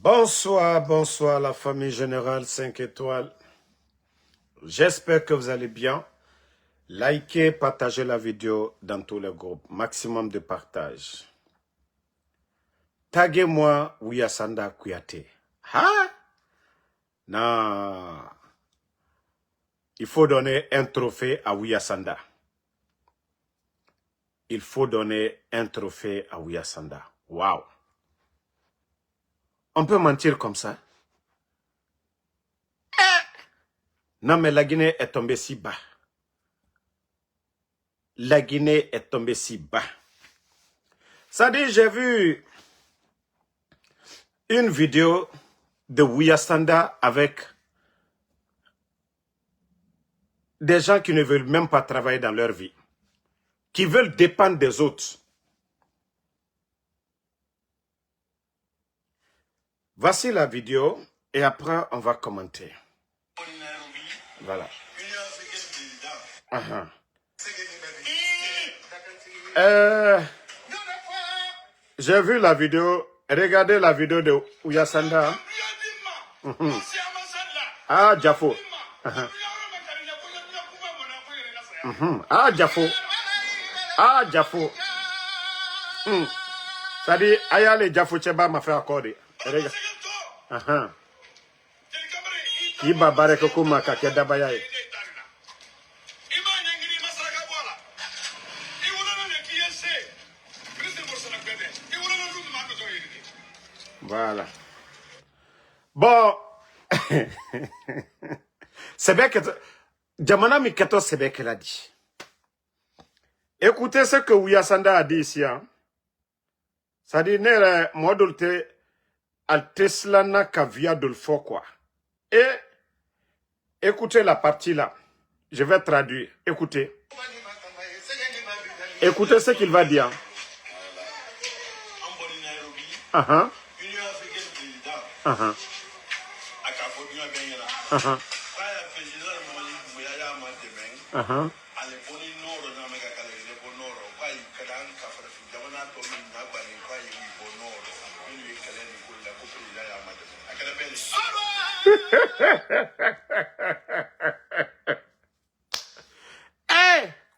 Bonsoir, bonsoir la famille générale 5 étoiles. J'espère que vous allez bien. Likez, partagez la vidéo dans tous les groupes. Maximum de partage. Taguez-moi Wiyasanda Kouyaté. Ah? Non. Il faut donner un trophée à Wiyasanda. Il faut donner un trophée à Wiyasanda. Waouh. On peut mentir comme ça? Non, mais la Guinée est tombée si bas. La Guinée est tombée si bas. Ça dit, j'ai vu une vidéo de Wiyasanda avec des gens qui ne veulent même pas travailler dans leur vie, qui veulent dépendre des autres. Voici la vidéo et après on va commenter. Voilà. J'ai vu la vidéo. Regardez la vidéo de Wiyasanda. Ah, Jafo. Ah, Jafo. Ah, Jafo. Ça dit, Ayale Jafo Cheba m'a fait accorder. Regarde. Qui babare kokuma kakeda bayaye. Voilà. Bon. C'est bien que... Jamana Mikato, c'est bien qu'elle a dit. Écoutez ce que Wiyasanda a dit ici. Hein. Ça dit, nere modulte al Teslana kavia de quoi. Et écoutez la partie là. Je vais traduire. Écoutez. Écoutez ce qu'il va dire.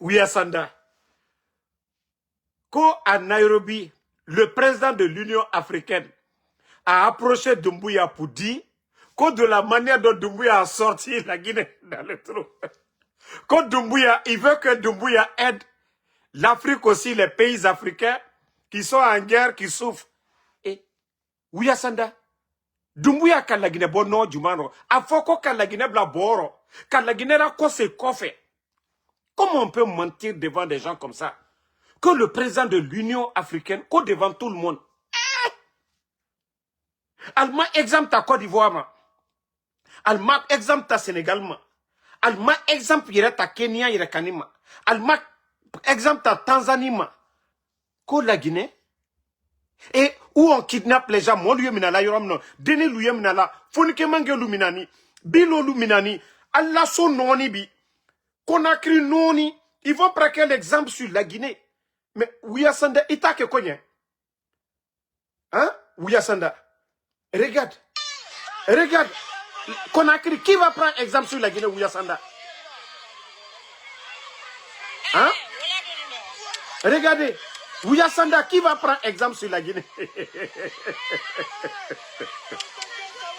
Wiyasanda. Quand à Nairobi, le président de l'Union africaine a approché Doumbouya pour dire que de la manière dont Doumbouya a sorti la Guinée dans le trou. Quand Doumbouya, il veut que Doumbouya aide l'Afrique aussi, les pays africains qui sont en guerre, qui souffrent. Et Wiyasanda, Doumbouya kan la Guinée bono jumano, afoko kan la Guinée bla boro, kan la Guinée ra ko se kofe. Comment on peut mentir devant des gens comme ça? Que le président de l'Union africaine, que devant tout le monde. Allemand exemple ta Côte d'Ivoire. Allemand exemple ta Sénégal. Allemand exemple yere ta Kenya yere kanima. Allemand exemple ta Tanzanie. Que la Guinée. Et où on kidnappe les gens. Mon lieu minala yoram Deni luye minala. Fonike mange luminani. Bilo luminani. Allah son noni bi. Conakry noni. Ils vont prendre l'exemple sur la Guinée. Mais Wiyasanda, il t'a que quoi? Hein? Wiyasanda. Regarde. Regarde. Conakry, qui va prendre exemple sur la Guinée, Wiyasanda? Hein? Regardez. Wiyasanda, qui va prendre exemple sur la Guinée?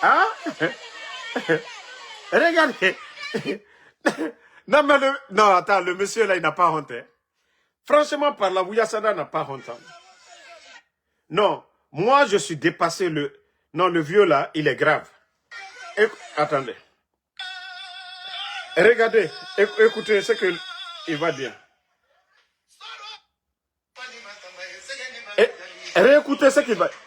Hein? Regardez. Non, mais non, attends, le monsieur là, il n'a pas honte. Hein? Franchement, par la Wiyasanda n'a pas honte. Hein? Non, moi, je suis dépassé le... Non, le vieux là, il est grave. Attendez. Regardez, écoutez ce qu'il va dire. Réécoutez ce qu'il va dire.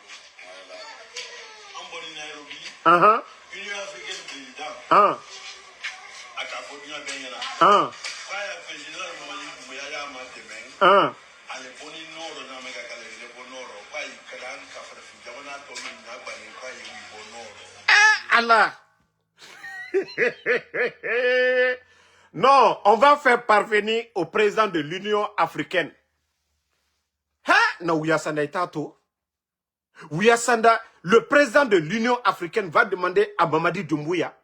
Allah. Non, on va faire parvenir au président de l'Union africaine. Ha? Na Wiyasanda itato. Ouyassanda, le président de l'Union africaine va demander à Mamadi Doumbouya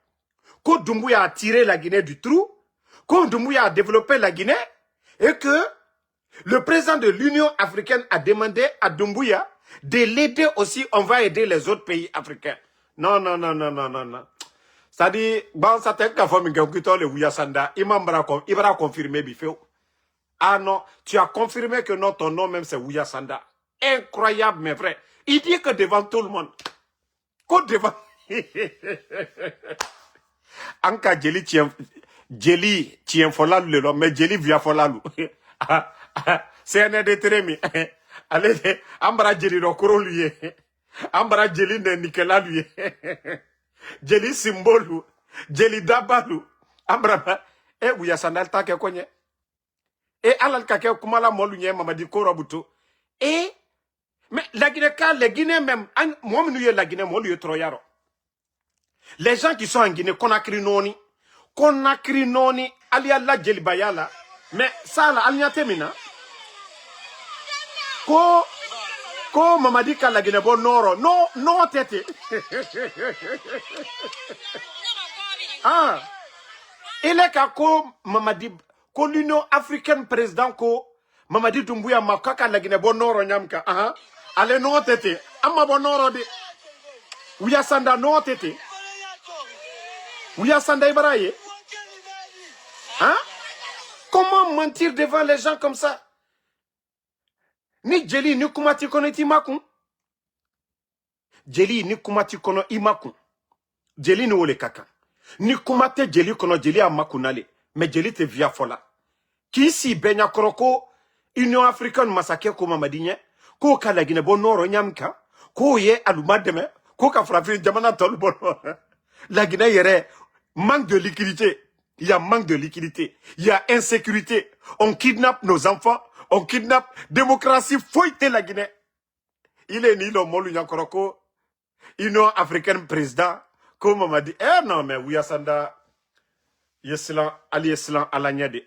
que Doumbouya a tiré la Guinée du trou, que Doumbouya a développé la Guinée, et que le président de l'Union africaine a demandé à Doumbouya de l'aider aussi, on va aider les autres pays africains. Non, non, non, non, non, non, non. C'est-à-dire, bon, ça t'est qu'à faire, mais le Ouyassanda, il va confirmer, Bifeo. Ah non, tu as confirmé que non, ton nom même c'est Ouyassanda. Incroyable, mais vrai. Il dit que devant tout le monde. Que devant... Anka Jeli tient folalu le mais Jeli via folalu. C'est un de trémi. Allez, Ambra Jeli rokoro lui. Ambra Jeli ne Nikela lui. Jeli symbolu. Jeli dabalu. Ambra e Ouyassanda ta ke konye. Et alal kake kumala molu nye Mamadi Korobuto. Et mais la Guinée, les Guinéens même, moi la Guinée, moi troyaro. Les gens qui sont en Guinée, Conakry Noni, alia la Djelibayala, mais ça là, alia temina. Ko Mamadi ka la Guinée bon noro, no tete. Ah, il est kako Mamadi. Ko l'Union africaine président ko Mamadi Doumbouya makaka la Guinée bonoro nyamka aha ale no tete amma bonoro de Ouyassanda no tete Ouyassanda Ibraye hein comment mentir devant les gens comme ça ni Jeli ni kumati kono timakun Jeli ni kumati kono imakun Jeli ni wole kaka ni kumate Jeli kono Jeli amakunale mais Jeli te via fola qui si benya koroko Union africaine massacre ko Mamadinye ko kala Guinée bon noro nyamka ko ye alumademe ko ka frafi jamana tol bon la Guinée yere manque de liquidité, il y a manque de liquidité, il y a insécurité, on kidnappe nos enfants, on kidnappe démocratie fouille la Guinée. Il est ni le molu nyakoroko Union africaine président ko Mamadi non mais Ouyassanda Ali Eslan Alagné de.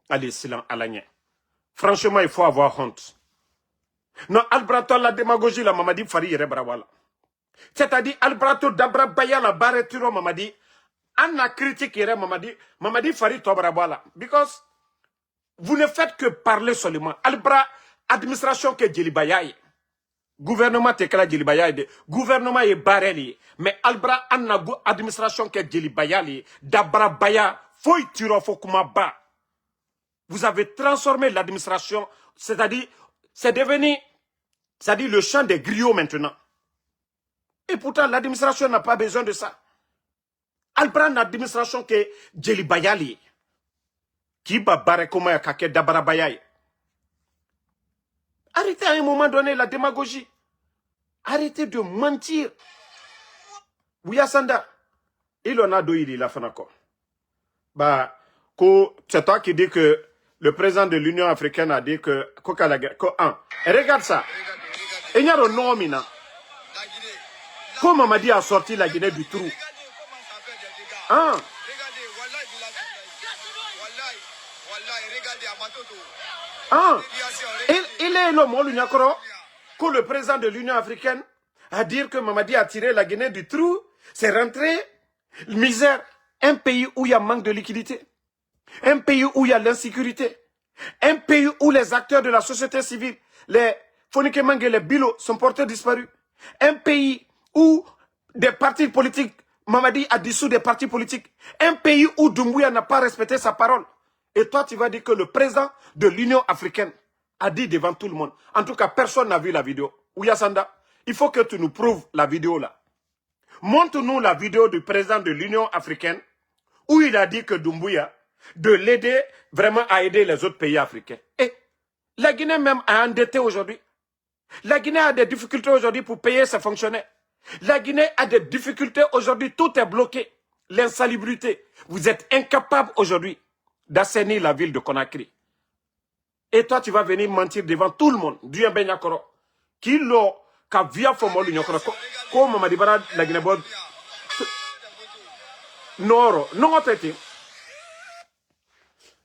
Ali Eslan Alagné. Franchement, il faut avoir honte. Non, Albrato, la démagogie, la Mamadi Fari Yerebrawala. C'est-à-dire, Albrato Dabra Baya, la barreturo Mamadi, Anna critique Yere Mamadi Fari Tobrawala. Because vous ne faites que parler seulement. Albra, administration que Djelibayaye. Gouvernement tekela Djelibayaye. Gouvernement est barreli. Mais Albra, Anna administration que Djelibayaye. Dabra Baya, Foy Tiro Fokumaba. Vous avez transformé l'administration, c'est-à-dire, c'est devenu, c'est-à-dire le champ des griots maintenant. Et pourtant, l'administration n'a pas besoin de ça. Elle prend l'administration que Djeli Bayali, qui va barrer comme un kake d'Abara Bayaye. Arrêtez à un moment donné la démagogie. Arrêtez de mentir. Ouyassanda, il en a deux, il a fait encore. Bah, c'est toi qui dis que le président de l'Union africaine a dit que... regarde ça. Il y a un nom, comment Mamadi a sorti la Guinée du trou. Hein? Hein? Il est l'homme, que le président de l'Union africaine a dit que Mamadi a tiré la Guinée du trou. C'est rentré. Misère. Un pays où il y a manque de liquidité. Un pays où il y a l'insécurité. Un pays où les acteurs de la société civile, les Fonikemangue et les Bilo sont portés disparus. Un pays où des partis politiques, Mamadi a dissous des partis politiques. Un pays où Doumbouya n'a pas respecté sa parole. Et toi, tu vas dire que le président de l'Union africaine a dit devant tout le monde. En tout cas, personne n'a vu la vidéo. Ouyassanda, il faut que tu nous prouves la vidéo là. Montre-nous la vidéo du président de l'Union africaine où il a dit que Doumbouya de l'aider vraiment à aider les autres pays africains. Et la Guinée même a endetté aujourd'hui. La Guinée a des difficultés aujourd'hui pour payer ses fonctionnaires. La Guinée a des difficultés aujourd'hui, tout est bloqué. L'insalubrité. Vous êtes incapable aujourd'hui d'assainir la ville de Conakry. Et toi, tu vas venir mentir devant tout le monde. Dieu ben yakoro. Qui l'ont, qu'a via formol nyakoro. Comme m'a dit la Guinée bonne. Non, non, traité.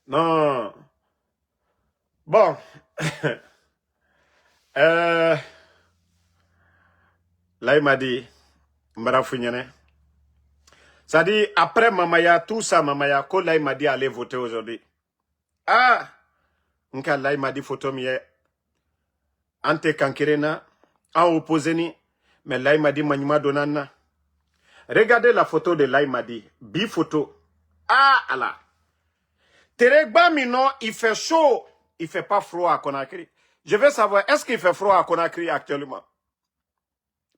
Non. Bon. Là, il m'a dit, ça dit, après Mamaya, tout ça, Mamaya, quand là, il m'a dit, allez voter aujourd'hui. Ah! Là, il m'a dit, photo miye. Ante kankirena, en opposé mais là, il m'a dit, Manima Donana. Regardez la photo de là, il m'a dit, bi-photo. Ah, Allah. Teregba Mino, il fait chaud. Il fait pas froid à Conakry. Je veux savoir, est-ce qu'il fait froid à Conakry actuellement?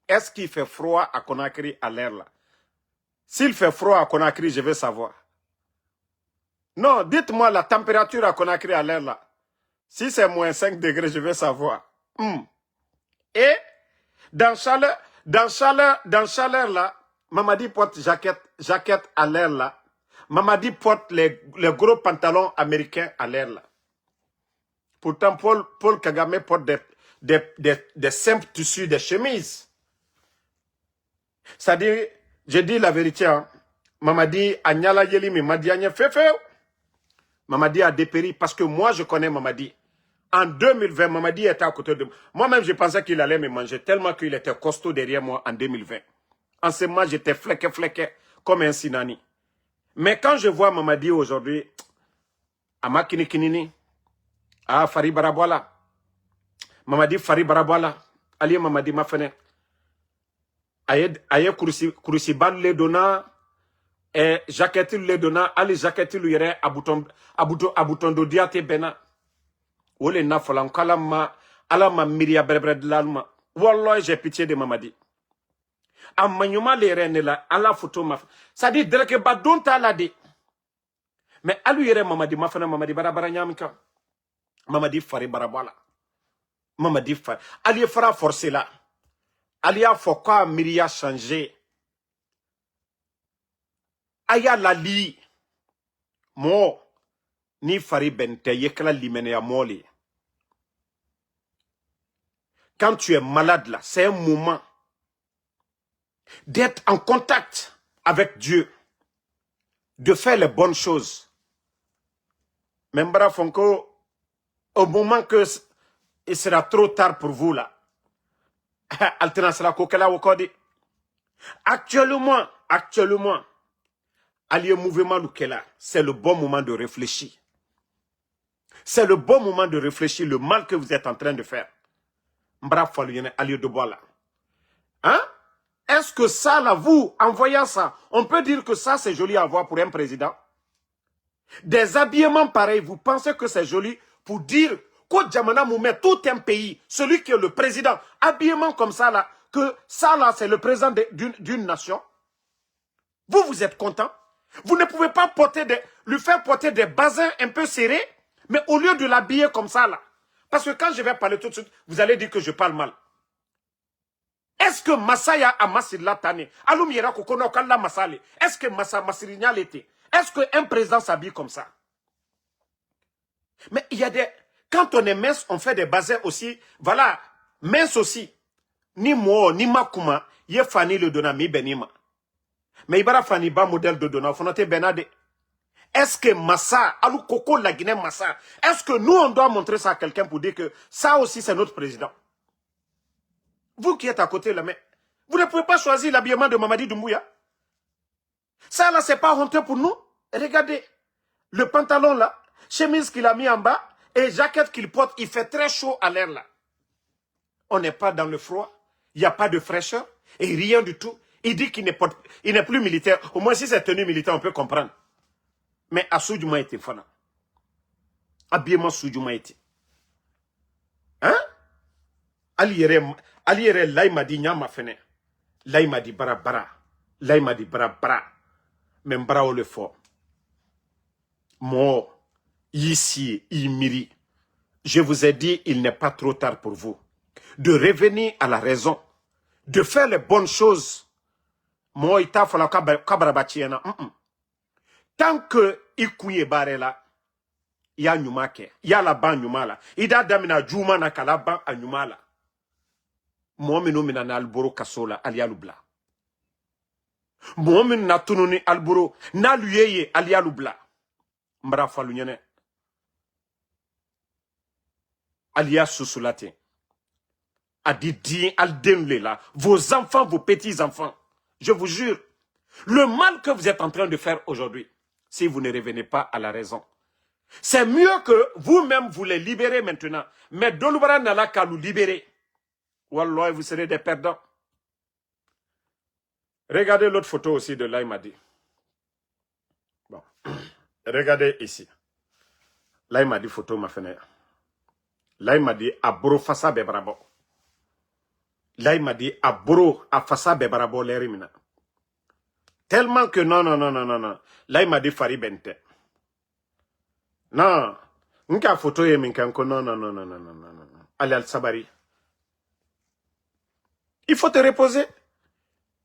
Est-ce qu'il fait froid à Conakry à l'air là? S'il fait froid à Conakry, je veux savoir. Non, dites-moi la température à Conakry à l'air là. Si c'est moins 5 degrés, je veux savoir. Et dans chaleur là, Mamadi porte jaquette à l'air là. Mamadi porte les gros pantalons américains à l'air là. Pourtant, Paul Kagame porte des simples tissus, des chemises. C'est-à-dire, je dis la vérité, hein. Mamadi Agnala Yelimi, Mamadi Agna Fefe. Mamadi a dépéri parce que moi, je connais Mamadi. En 2020, Mamadi était à côté de moi. Moi-même, je pensais qu'il allait me manger tellement qu'il était costaud derrière moi en 2020. En ce moment, j'étais flequé comme un sinani. Mais quand je vois Mamadi aujourd'hui, Ama Kinikinini, à Fari Barabwala, Mamadi Fari Barabwala, Ali Mamadi Mafene, Aye Kurusiban le donna, et Jacquetti le donna, Ali Jacquetti lui yere abuton do diate bena. Ole na folan kalama, alama miria brebre de l'alma. Wallah, j'ai pitié de Mamadi. Amanyuma le rene la, ala photo ma. Ça dit, dreke badon ta la de. Mais alu yere Mamadi, mafana Mamadi barabara nyamika. Mamadi fari barabala. Mamadi fari. Ali fara forcé là. Ali a foka miria changé. Aya la li. Mo. Ni fari bente yekla limene ya moli. Quand tu es malade là, c'est un moment d'être en contact avec Dieu, de faire les bonnes choses. Membra Fonko, au moment que il sera trop tard pour vous là, actuellement, allié mouvement Lukela, c'est le bon moment de réfléchir. C'est le bon moment de réfléchir le mal que vous êtes en train de faire. Mbra Faluyene, allié de bois là. Hein? Est-ce que ça, là, vous, en voyant ça, on peut dire que ça, c'est joli à voir pour un président? Des habillements pareils, vous pensez que c'est joli pour dire qu'au Djamana Moumet, tout un pays, celui qui est le président, habillement comme ça, là, que ça, là, c'est le président d'une nation? Vous êtes content? Vous ne pouvez pas lui faire porter des basins un peu serrés, mais au lieu de l'habiller comme ça, là. Parce que quand je vais parler tout de suite, vous allez dire que je parle mal. Est-ce que Masaya a Masila Tane? Alumira Kokono Kalla Masale. Est-ce que Masirignal était? Est-ce qu'un président s'habille comme ça? Mais il y a des... Quand on est mince, on fait des basins aussi. Voilà, mince aussi. Ni moi, ni Makuma, yé Fani le donna mi benima. Mais Ibara Fani ba modèle de donna, faut noter Benade. Est-ce que Massa, Alou Koko la Guinée Massa, est-ce que nous on doit montrer ça à quelqu'un pour dire que ça aussi c'est notre président? Vous qui êtes à côté là, mais vous ne pouvez pas choisir l'habillement de Mamadi Doumbouya. Ça là, c'est pas honteux pour nous. Regardez, le pantalon là, chemise qu'il a mis en bas et jaquette qu'il porte, il fait très chaud à l'air là. On n'est pas dans le froid, il n'y a pas de fraîcheur et rien du tout. Il dit qu'il n'est plus militaire. Au moins si c'est tenue militaire, on peut comprendre. Mais à Soudjouma était fana. Habillement Soudjouma était. Hein? Aliere là il m'a dit nyama fene. Là il m'a dit bara. Là il m'a dit bara. Mais bara o le fort. Moi, ici, Imiri, je vous ai dit, il n'est pas trop tard pour vous de revenir à la raison, de faire les bonnes choses. Moi, il t'a fallu kabarabatiena. Tant que ikuye barela, il y a nyumake, il y a la ban nyumala. Il y a damina juma na kalaban a nyumala. Moi, mina na alboro kasola alialubla. Moi, na tununi alboro na luyeye alialubla. Mbra falunyene. Alia susulate. a dit din aldenle là, vos enfants, vos petits-enfants. Je vous jure, le mal que vous êtes en train de faire aujourd'hui, si vous ne revenez pas à la raison, c'est mieux que vous-même vous les libérez maintenant. Mais Dolubara n'ala qu'à nous libérer. Wallah, vous serez des perdants. Regardez l'autre photo aussi de Laïmadi. Bon. Regardez ici. Laïmadi photo ma fenêtre. Laïmadi a bro fassa bebrabo. Laïmadi a bro a fassa bebrabo l'érimina. Tellement que non. Laïmadi fari bente. Non. Nka photo ye minkanko non. Ali al-Sabari. Il faut te reposer.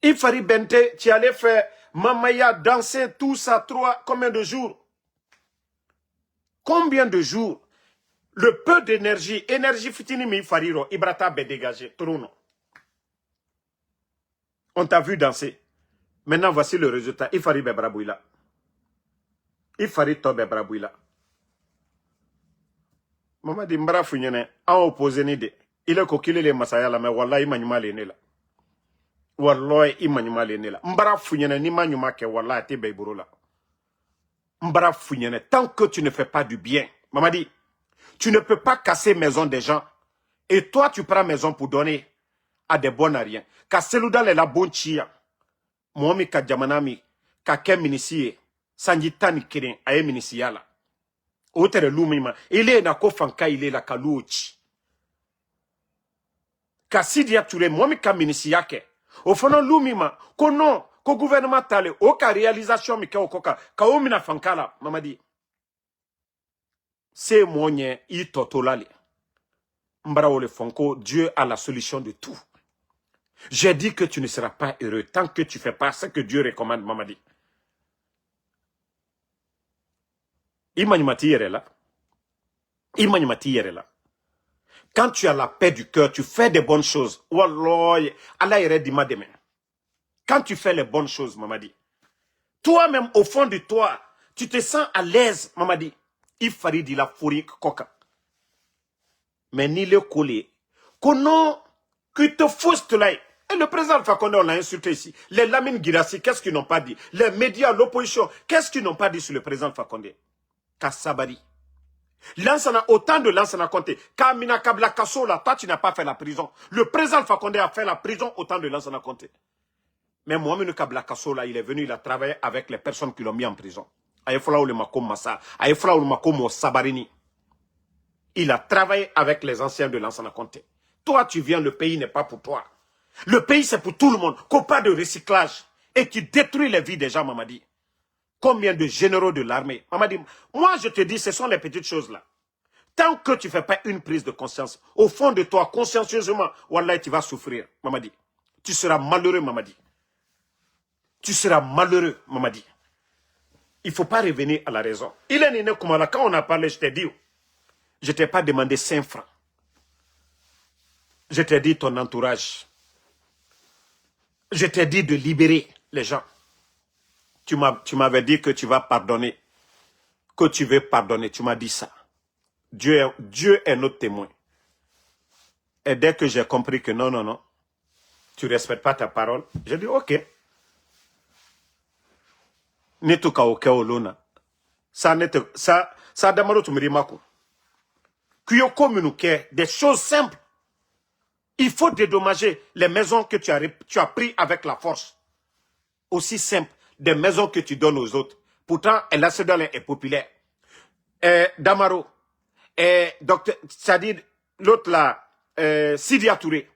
Il fallait bente, tu allais faire mamaya, danser, tout ça, combien de jours? Combien de jours? Le peu d'énergie, énergie fitini mi fariro, ibrata be dégagé, tourno. On t'a vu danser. Maintenant, voici le résultat. Il fallait bebrabouila. Il fallait to bebrabouila. Maman dit mbra funyene, en opposé ni de. Il est coquille les masaya la, mais wallah, il m'a là. Wallahi imanyuma le nela mbara funyene ni manyuma ke wallahi te beiburo la mbara funyene tant que tu ne fais pas du bien. Maman dit tu ne peux pas casser maison des gens et toi tu prends maison pour donner à des bons à rien. Ka seluda le la bon chia momi ka jamanami ka ke minisiye sanjitani kirin aye minisiya la otere lumima ile na ko fanka ile la kaluchi ka sidia ture momi ka minisiya ke au fond, l'oumima, que non, que gouvernement tale, aucune réalisation, mais qu'aucun, qu'aumina fankala, maman dit. C'est moyen, il totolale. Mbrao le fonko, Dieu a la solution de tout. J'ai dit que tu ne seras pas heureux tant que tu ne fais pas ce que Dieu recommande, maman dit. Imanimati là. Imanimati là. Quand tu as la paix du cœur, tu fais des bonnes choses. Wallah, Allah irait dima demain. Quand tu fais les bonnes choses, maman dit. Toi-même, au fond de toi, tu te sens à l'aise, maman dit. Il fallait dire la fourrique coca. Mais ni le coller. Qu'on te fausse là. Et le président Alpha Condé, on l'a insulté ici. Les Lamine Girassi, qu'est-ce qu'ils n'ont pas dit? Les médias, l'opposition, qu'est-ce qu'ils n'ont pas dit sur le président Alpha Condé? Kassabari. Lansana, autant de Lansana Conté. Kamina Kabla Kasso, là, toi, tu n'as pas fait la prison. Le président Alpha Condé a fait la prison autant de Lansana Conté. Mais Mohamed Kabla Kasso, là, il est venu, il a travaillé avec les personnes qui l'ont mis en prison. Aïfla ou le Makom Massa, Aïfla ou le Makom Sabarini. Il a travaillé avec les anciens de Lansana Conté. Toi, tu viens, le pays n'est pas pour toi. Le pays, c'est pour tout le monde. Qu'on pas de recyclage. Et tu détruis les vies des gens, Mamadi. Combien de généraux de l'armée? Mamadi, moi, je te dis, ce sont les petites choses là. Tant que tu ne fais pas une prise de conscience, au fond de toi, consciencieusement, Wallah, tu vas souffrir, Mamadi. Tu seras malheureux, Mamadi. Tu seras malheureux, Mamadi. Il ne faut pas revenir à la raison. Il est né comme là, quand on a parlé, je t'ai dit, je ne t'ai pas demandé 5 francs. Je t'ai dit ton entourage. Je t'ai dit de libérer les gens. Tu m'avais dit que tu vas pardonner. Que tu veux pardonner. Tu m'as dit ça. Dieu est notre témoin. Et dès que j'ai compris que non, tu ne respectes pas ta parole, j'ai dit ok. Netuka oke olona. Ça demande tu me dis mako. Kuyo communiquer des choses simples. Il faut dédommager les maisons que tu as pris avec la force. Aussi simple, des maisons que tu donnes aux autres. Pourtant, El Sedale est populaire. Damaro, docteur, c'est-à-dire l'autre là, Sidia Touré,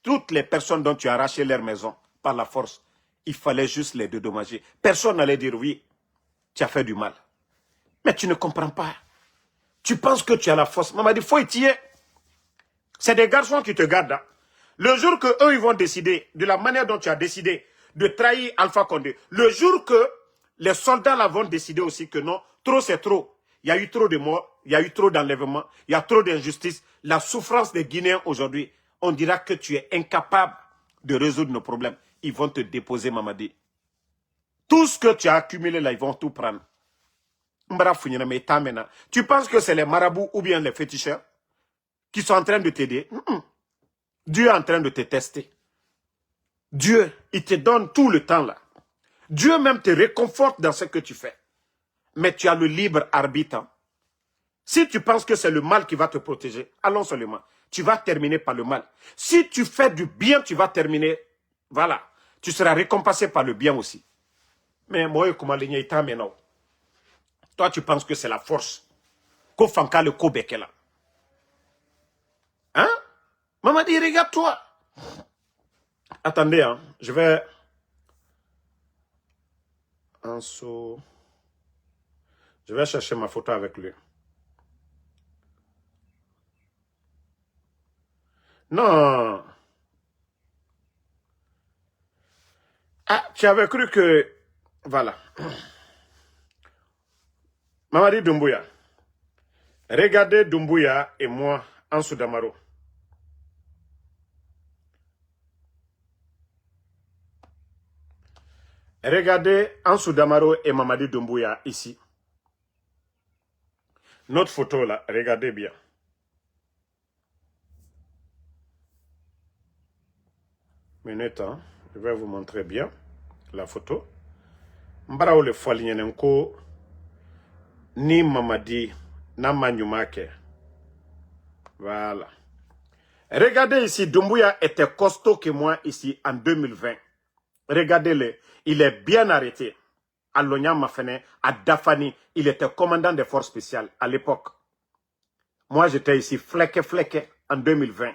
toutes les personnes dont tu as arraché leur maison par la force, il fallait juste les dédommager. Personne n'allait dire oui, tu as fait du mal. Mais tu ne comprends pas. Tu penses que tu as la force. Maman dit, faut y tirer. C'est des garçons qui te gardent. Hein. Le jour que eux ils vont décider, de la manière dont tu as décidé de trahir Alpha Condé, le jour que les soldats là vont décider aussi que non, trop c'est trop. Il y a eu trop de morts, il y a eu trop d'enlèvements, il y a trop d'injustice. La souffrance des Guinéens aujourd'hui, on dira que tu es incapable de résoudre nos problèmes. Ils vont te déposer, Mamadi. Tout ce que tu as accumulé là, ils vont tout prendre. Tu penses que c'est les marabouts ou bien les féticheurs qui sont en train de t'aider? Dieu est en train de te tester. Dieu, il te donne tout le temps là. Dieu même te réconforte dans ce que tu fais. Mais tu as le libre arbitre. Hein. Si tu penses que c'est le mal qui va te protéger, allons seulement. Tu vas terminer par le mal. Si tu fais du bien, tu vas terminer. Voilà. Tu seras récompensé par le bien aussi. Mais moi, comment les maintenant? Toi, tu penses que c'est la force. Ko fanka le kobeke là. Hein? Maman dit, regarde-toi. Attendez, hein. Je vais... Je vais chercher ma photo avec lui. Non. Ah, tu avais cru que... Voilà. Mamadi Doumbouya. Regardez Doumbouya et moi en Soudamaro. Regardez Ansou Damaro et Mamadi Doumbouya ici. Notre photo là, regardez bien. Minute, hein? Je vais vous montrer bien la photo. Mbarao le Foalinyenenko ni Mamadi Namanyumake. Voilà. Regardez ici, Doumbouya était costaud que moi ici en 2020. Regardez-le, il est bien arrêté. À Lognan Mafene, à Dafani, il était commandant des forces spéciales à l'époque. Moi, j'étais ici flequé en 2020.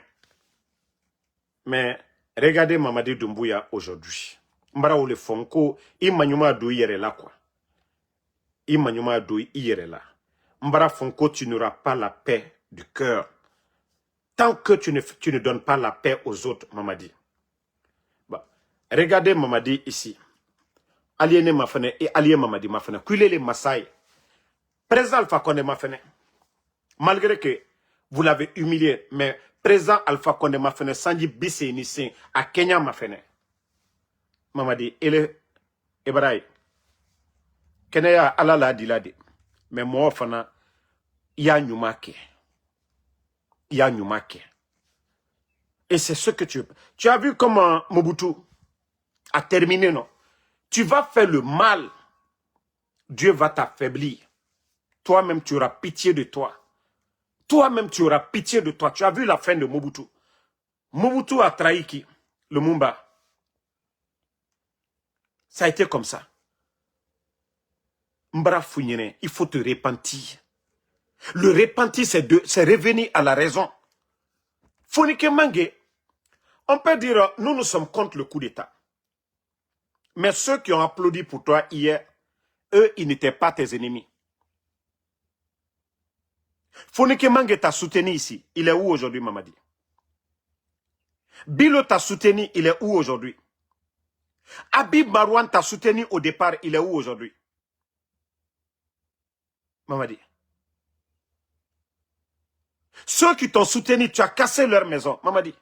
Mais regardez Mamadi Doumbouya aujourd'hui. Mbara ou le fonko, imanyuma dou yere là quoi. Imanyuma dou yere là. Mbara fonko, tu n'auras pas la paix du cœur. Tant que tu ne donnes pas la paix aux autres, Mamadi. Bah, regardez Mamadi ici. Aliéné Mafene et Alié Mamadi Mafene. Kulé les Maasai. Président Alpha Condé Mafene. Malgré que vous l'avez humilié, mais président Alpha Condé Mafene, Sanji Bissé Nissin, à Kenya Mafene. Mamadi, ele Ebraï. Kenya Alala Diladi. Mais moi, Fana, ya Nyumake. Ya Nyumake. Et c'est ce que tu as vu comment Mobutu a terminé, non? Tu vas faire le mal, Dieu va t'affaiblir. Toi-même, tu auras pitié de toi. Toi-même, tu auras pitié de toi. Tu as vu la fin de Mobutu. Mobutu a trahi qui? Le Mumba. Ça a été comme ça. Mbra Founyene, il faut te repentir. Le repentir, c'est revenir à la raison. Fonike Mange, on peut dire, nous sommes contre le coup d'État. Mais ceux qui ont applaudi pour toi hier, eux, ils n'étaient pas tes ennemis. Fonike Mange t'a soutenu ici. Il est où aujourd'hui, Mamadi? Bilo t'a soutenu, il est où aujourd'hui? Habib Marouane t'a soutenu au départ, il est où aujourd'hui? Mamadi. Ceux qui t'ont soutenu, tu as cassé leur maison. Mamadi.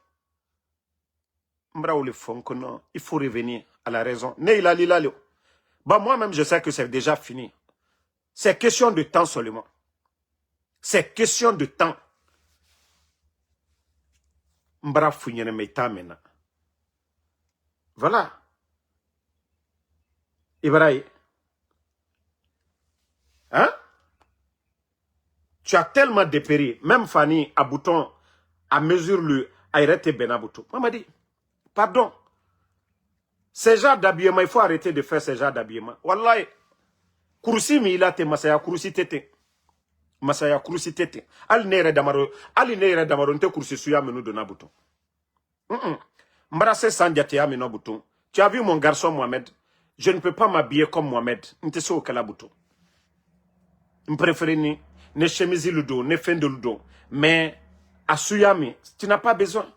Il faut revenir à la raison. Bah, moi-même, je sais que c'est déjà fini. C'est question de temps seulement. C'est question de temps. Voilà. Ibrahim. Hein? Tu as tellement dépéri. Même Fanny, à bouton, à mesure le Aïrete Benaboutou. Maman dit, pardon. Ces genres d'habillement, il faut arrêter de faire ces genres d'habillement. Wallahi. Kouroussi mi il a te masaya kouroussi tete. Masaya kouroussi tete. Ali nere damaro nte kouroussi suya menu de Naboutou. Mbarase Sandiate ya menu bouton. Tu as vu mon garçon Mohamed? Je ne peux pas m'habiller comme Mohamed. Nte so kala bouton. M'préfère ni ne chemise ludo, ne fin de ludo. Mais à Suyami, tu n'as pas besoin.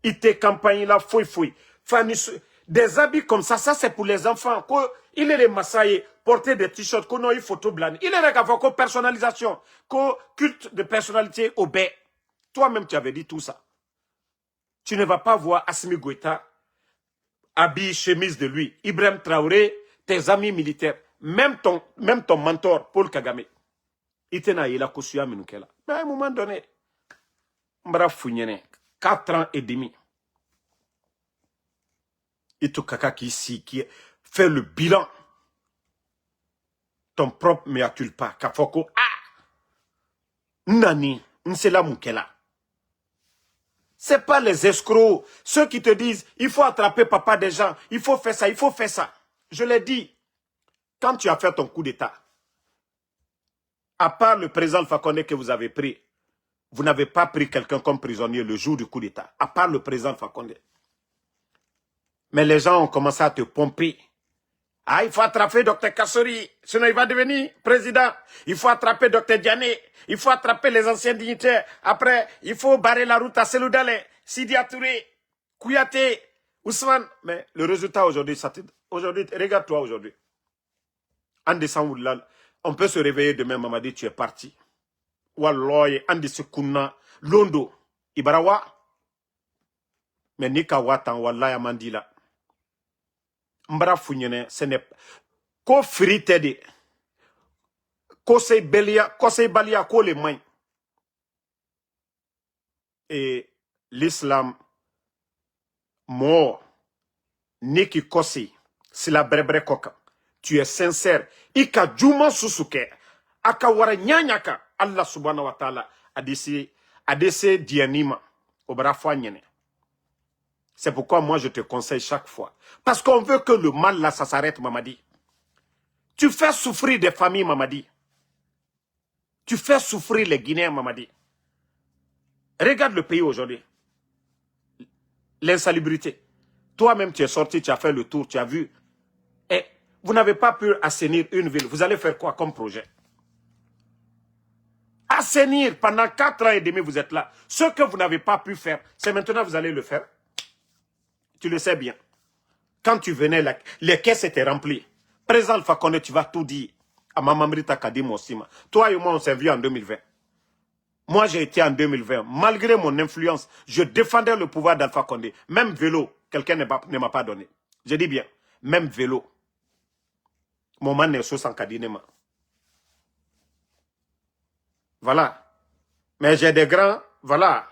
Il te campagne là, fouille. Des habits comme ça c'est pour les enfants. Il est les Massaïs, porter des t-shirts, qu'on a eu photo blanche. Il est avec personnalisation, culte de personnalité au bain. Toi-même, tu avais dit tout ça. Tu ne vas pas voir Assimi Goïta, habillé chemise de lui. Ibrahim Traoré, tes amis militaires, même ton mentor, Paul Kagame. Il t'a eu la kousuya minukela. Mais à un moment donné, Mbra Founyene, 4 ans et demi. Et tout caca qui fait le bilan. Ton propre mea culpa. Kafoko, Nani, Nsela Moukela. C'est pas les escrocs, ceux qui te disent, il faut attraper papa des gens, il faut faire ça, il faut faire ça. Je l'ai dit, quand tu as fait ton coup d'état, à part le président Alpha Condé que vous avez pris, vous n'avez pas pris quelqu'un comme prisonnier le jour du coup d'état, à part le président Alpha Condé. Mais les gens ont commencé à te pomper. Ah, il faut attraper Dr Kassori, sinon il va devenir président. Il faut attraper Dr Diané, il faut attraper les anciens dignitaires. Après, il faut barrer la route à Selou Dale, Sidi Touré, Kouyaté, Ousmane. Mais le résultat aujourd'hui, regarde-toi aujourd'hui. En décembre, on peut se réveiller demain, Mamadi, tu es parti. Walloye, Andi Sekuna, Londo, Ibarawa. Mais Nika Watan, Wallaya Mandila. Mbra funyene, ce n'est pas. Ko frite de. Ko se balia, ko le main. Et l'islam, mort, Niki Kosi, c'est la brebre koka. Tu es sincère. Ika juma susuke. Aka wara nyanyaka. Allah subhanahu wa ta'ala adese dianima. Obra fuanyene. C'est pourquoi moi je te conseille chaque fois. Parce qu'on veut que le mal là, ça s'arrête, Mamadi. Tu fais souffrir des familles, Mamadi. Tu fais souffrir les Guinéens, Mamadi. Regarde le pays aujourd'hui. L'insalubrité. Toi-même, tu es sorti, tu as fait le tour, tu as vu. Et vous n'avez pas pu assainir une ville. Vous allez faire quoi comme projet? Assainir pendant 4 ans et demi, vous êtes là. Ce que vous n'avez pas pu faire, c'est maintenant que vous allez le faire. Tu le sais bien. Quand tu venais, les caisses étaient remplies. Président Alpha Condé, tu vas tout dire à Mamamrita Kadim Osima. Toi et moi, on s'est vu en 2020. Moi, j'ai été en 2020. Malgré mon influence, je défendais le pouvoir d'Alpha Condé. Même vélo, quelqu'un ne m'a pas donné. Je dis bien, même vélo. Mon man n'est sans kadinema. Voilà. Mais j'ai des grands, voilà.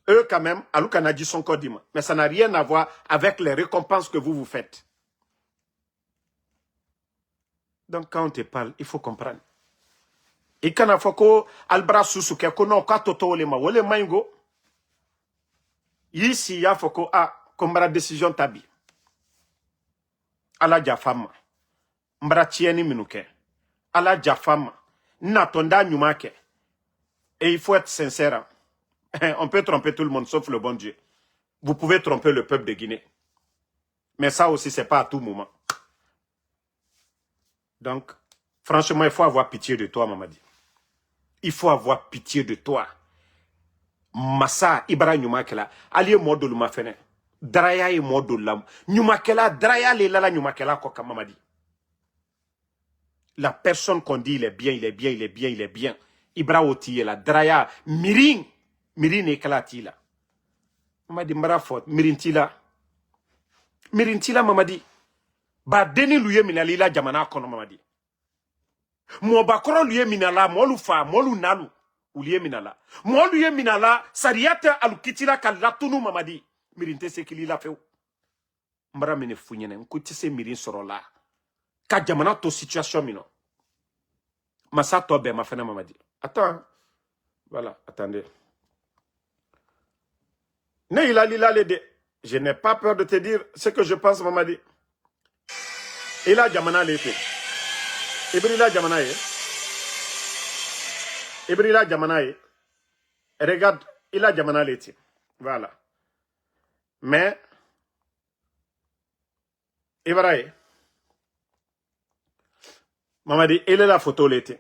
Eux, quand même, Aloukan a dit son codima. Mais ça n'a rien à voir avec les récompenses que vous faites. Donc, quand on te parle, il faut comprendre. Et quand on fait albra susuke, kono katoto olema, olema ingo. Ici, il y a foko kombra décision tabi. Ala jafama. Mbra tieni minuke. Ala jafama. Natonda nyumake. Et il faut être sincère. On peut tromper tout le monde, sauf le bon Dieu. Vous pouvez tromper le peuple de Guinée. Mais ça aussi, ce n'est pas à tout moment. Donc, franchement, il faut avoir pitié de toi, Mamadi. Il faut avoir pitié de toi. Massa, Ibra Nyumakela, Ali Modo Lumafene, Draya et Modo Lam, Nyumakela, Draya Lelala Nyumakela Koka Mamadi. La personne qu'on dit, il est bien, il est bien, il est bien, il est bien. Ibra Oti, la Draya, Mirin. Mirin ekalati la. Mamadi Marafot, Mirintila. Mirintila Mamadi. Ba deni luye minalila jamana kono Mamadi. Mo bakoro luye minala, molu fa, molu nalu. Uliye minala. Molu ye minala, sariyate alukitila kalatunu Mamadi. Mirinte sekili la feu. Mbara mene funyene, nkutise mirin sorola. Ka jamana to situation mino. Masa tobe ma fena Mamadi. Attends. Voilà, attendez. Je n'ai pas peur de te dire ce que je pense, Mamadi. Il a Jamana l'été. Ibrila Jamanaye. Ibrila Jamanaye. Regarde, il a Jamana l'été. Voilà. Mais, Ibrahim, Mamadi, il est la photo l'été.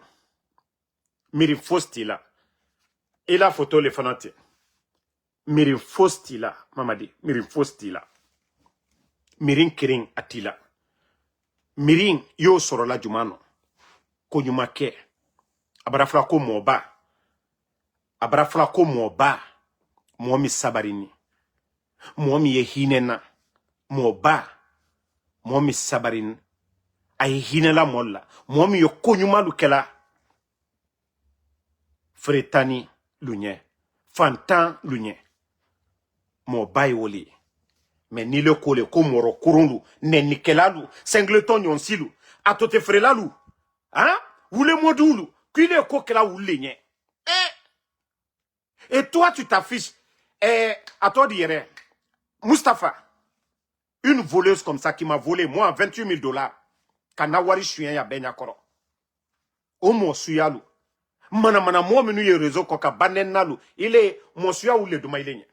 Miri Fostila. Il a photo les fanatiques. Mirin fostila, Mamadi, mirin fostila. Mirin kirin atila. Mirin yo sorola jumano. Ko nyumake. Abrafla ko moba. Abrafla ko moba. Momi sabarini. Momi ye hinena. Moba. Momi sabarini. Ay hinela molla. Momi yo ko nyumalu kela. Fretani lunye. Fantan lunye. Mon baïoli. Mais ni le kole ko moro kurunlu, ne nikelalu, singleton yon silu, atote frelalu. Hein? Ou le modoulu, qui le kokela ou lenye. Et toi, tu t'affiches. À toi dire, Mustapha, une voleuse comme ça qui m'a volé, moi, 28 000 $. Kanawari chouyen ya benyakoro. O mo suyalu. Mana mo menu ye réseau koka banen nalu. Il est mon suya ou le duma ilenye.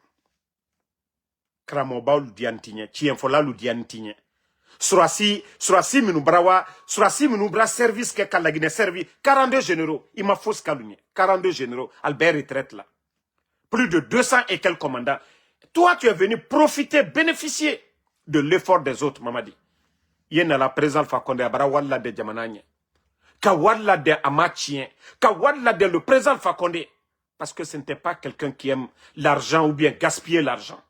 Kramo baulu diantinye, chienfola lu diantinye. Surasi minu brawa, surasi minu bra service ke kalagine servi 42 généraux, il m'a fausse kalunye. 42 généraux, Albert retraite là. Plus de 200 et quelques commandants. Toi, tu es venu profiter, bénéficier de l'effort des autres, Mamadi. Yena la présence Fakonde Abara walla de Djamananye. Ka walla de Amachien. Ka walla de le présent Fakonde. Parce que ce n'était pas quelqu'un qui aime l'argent ou bien gaspiller l'argent.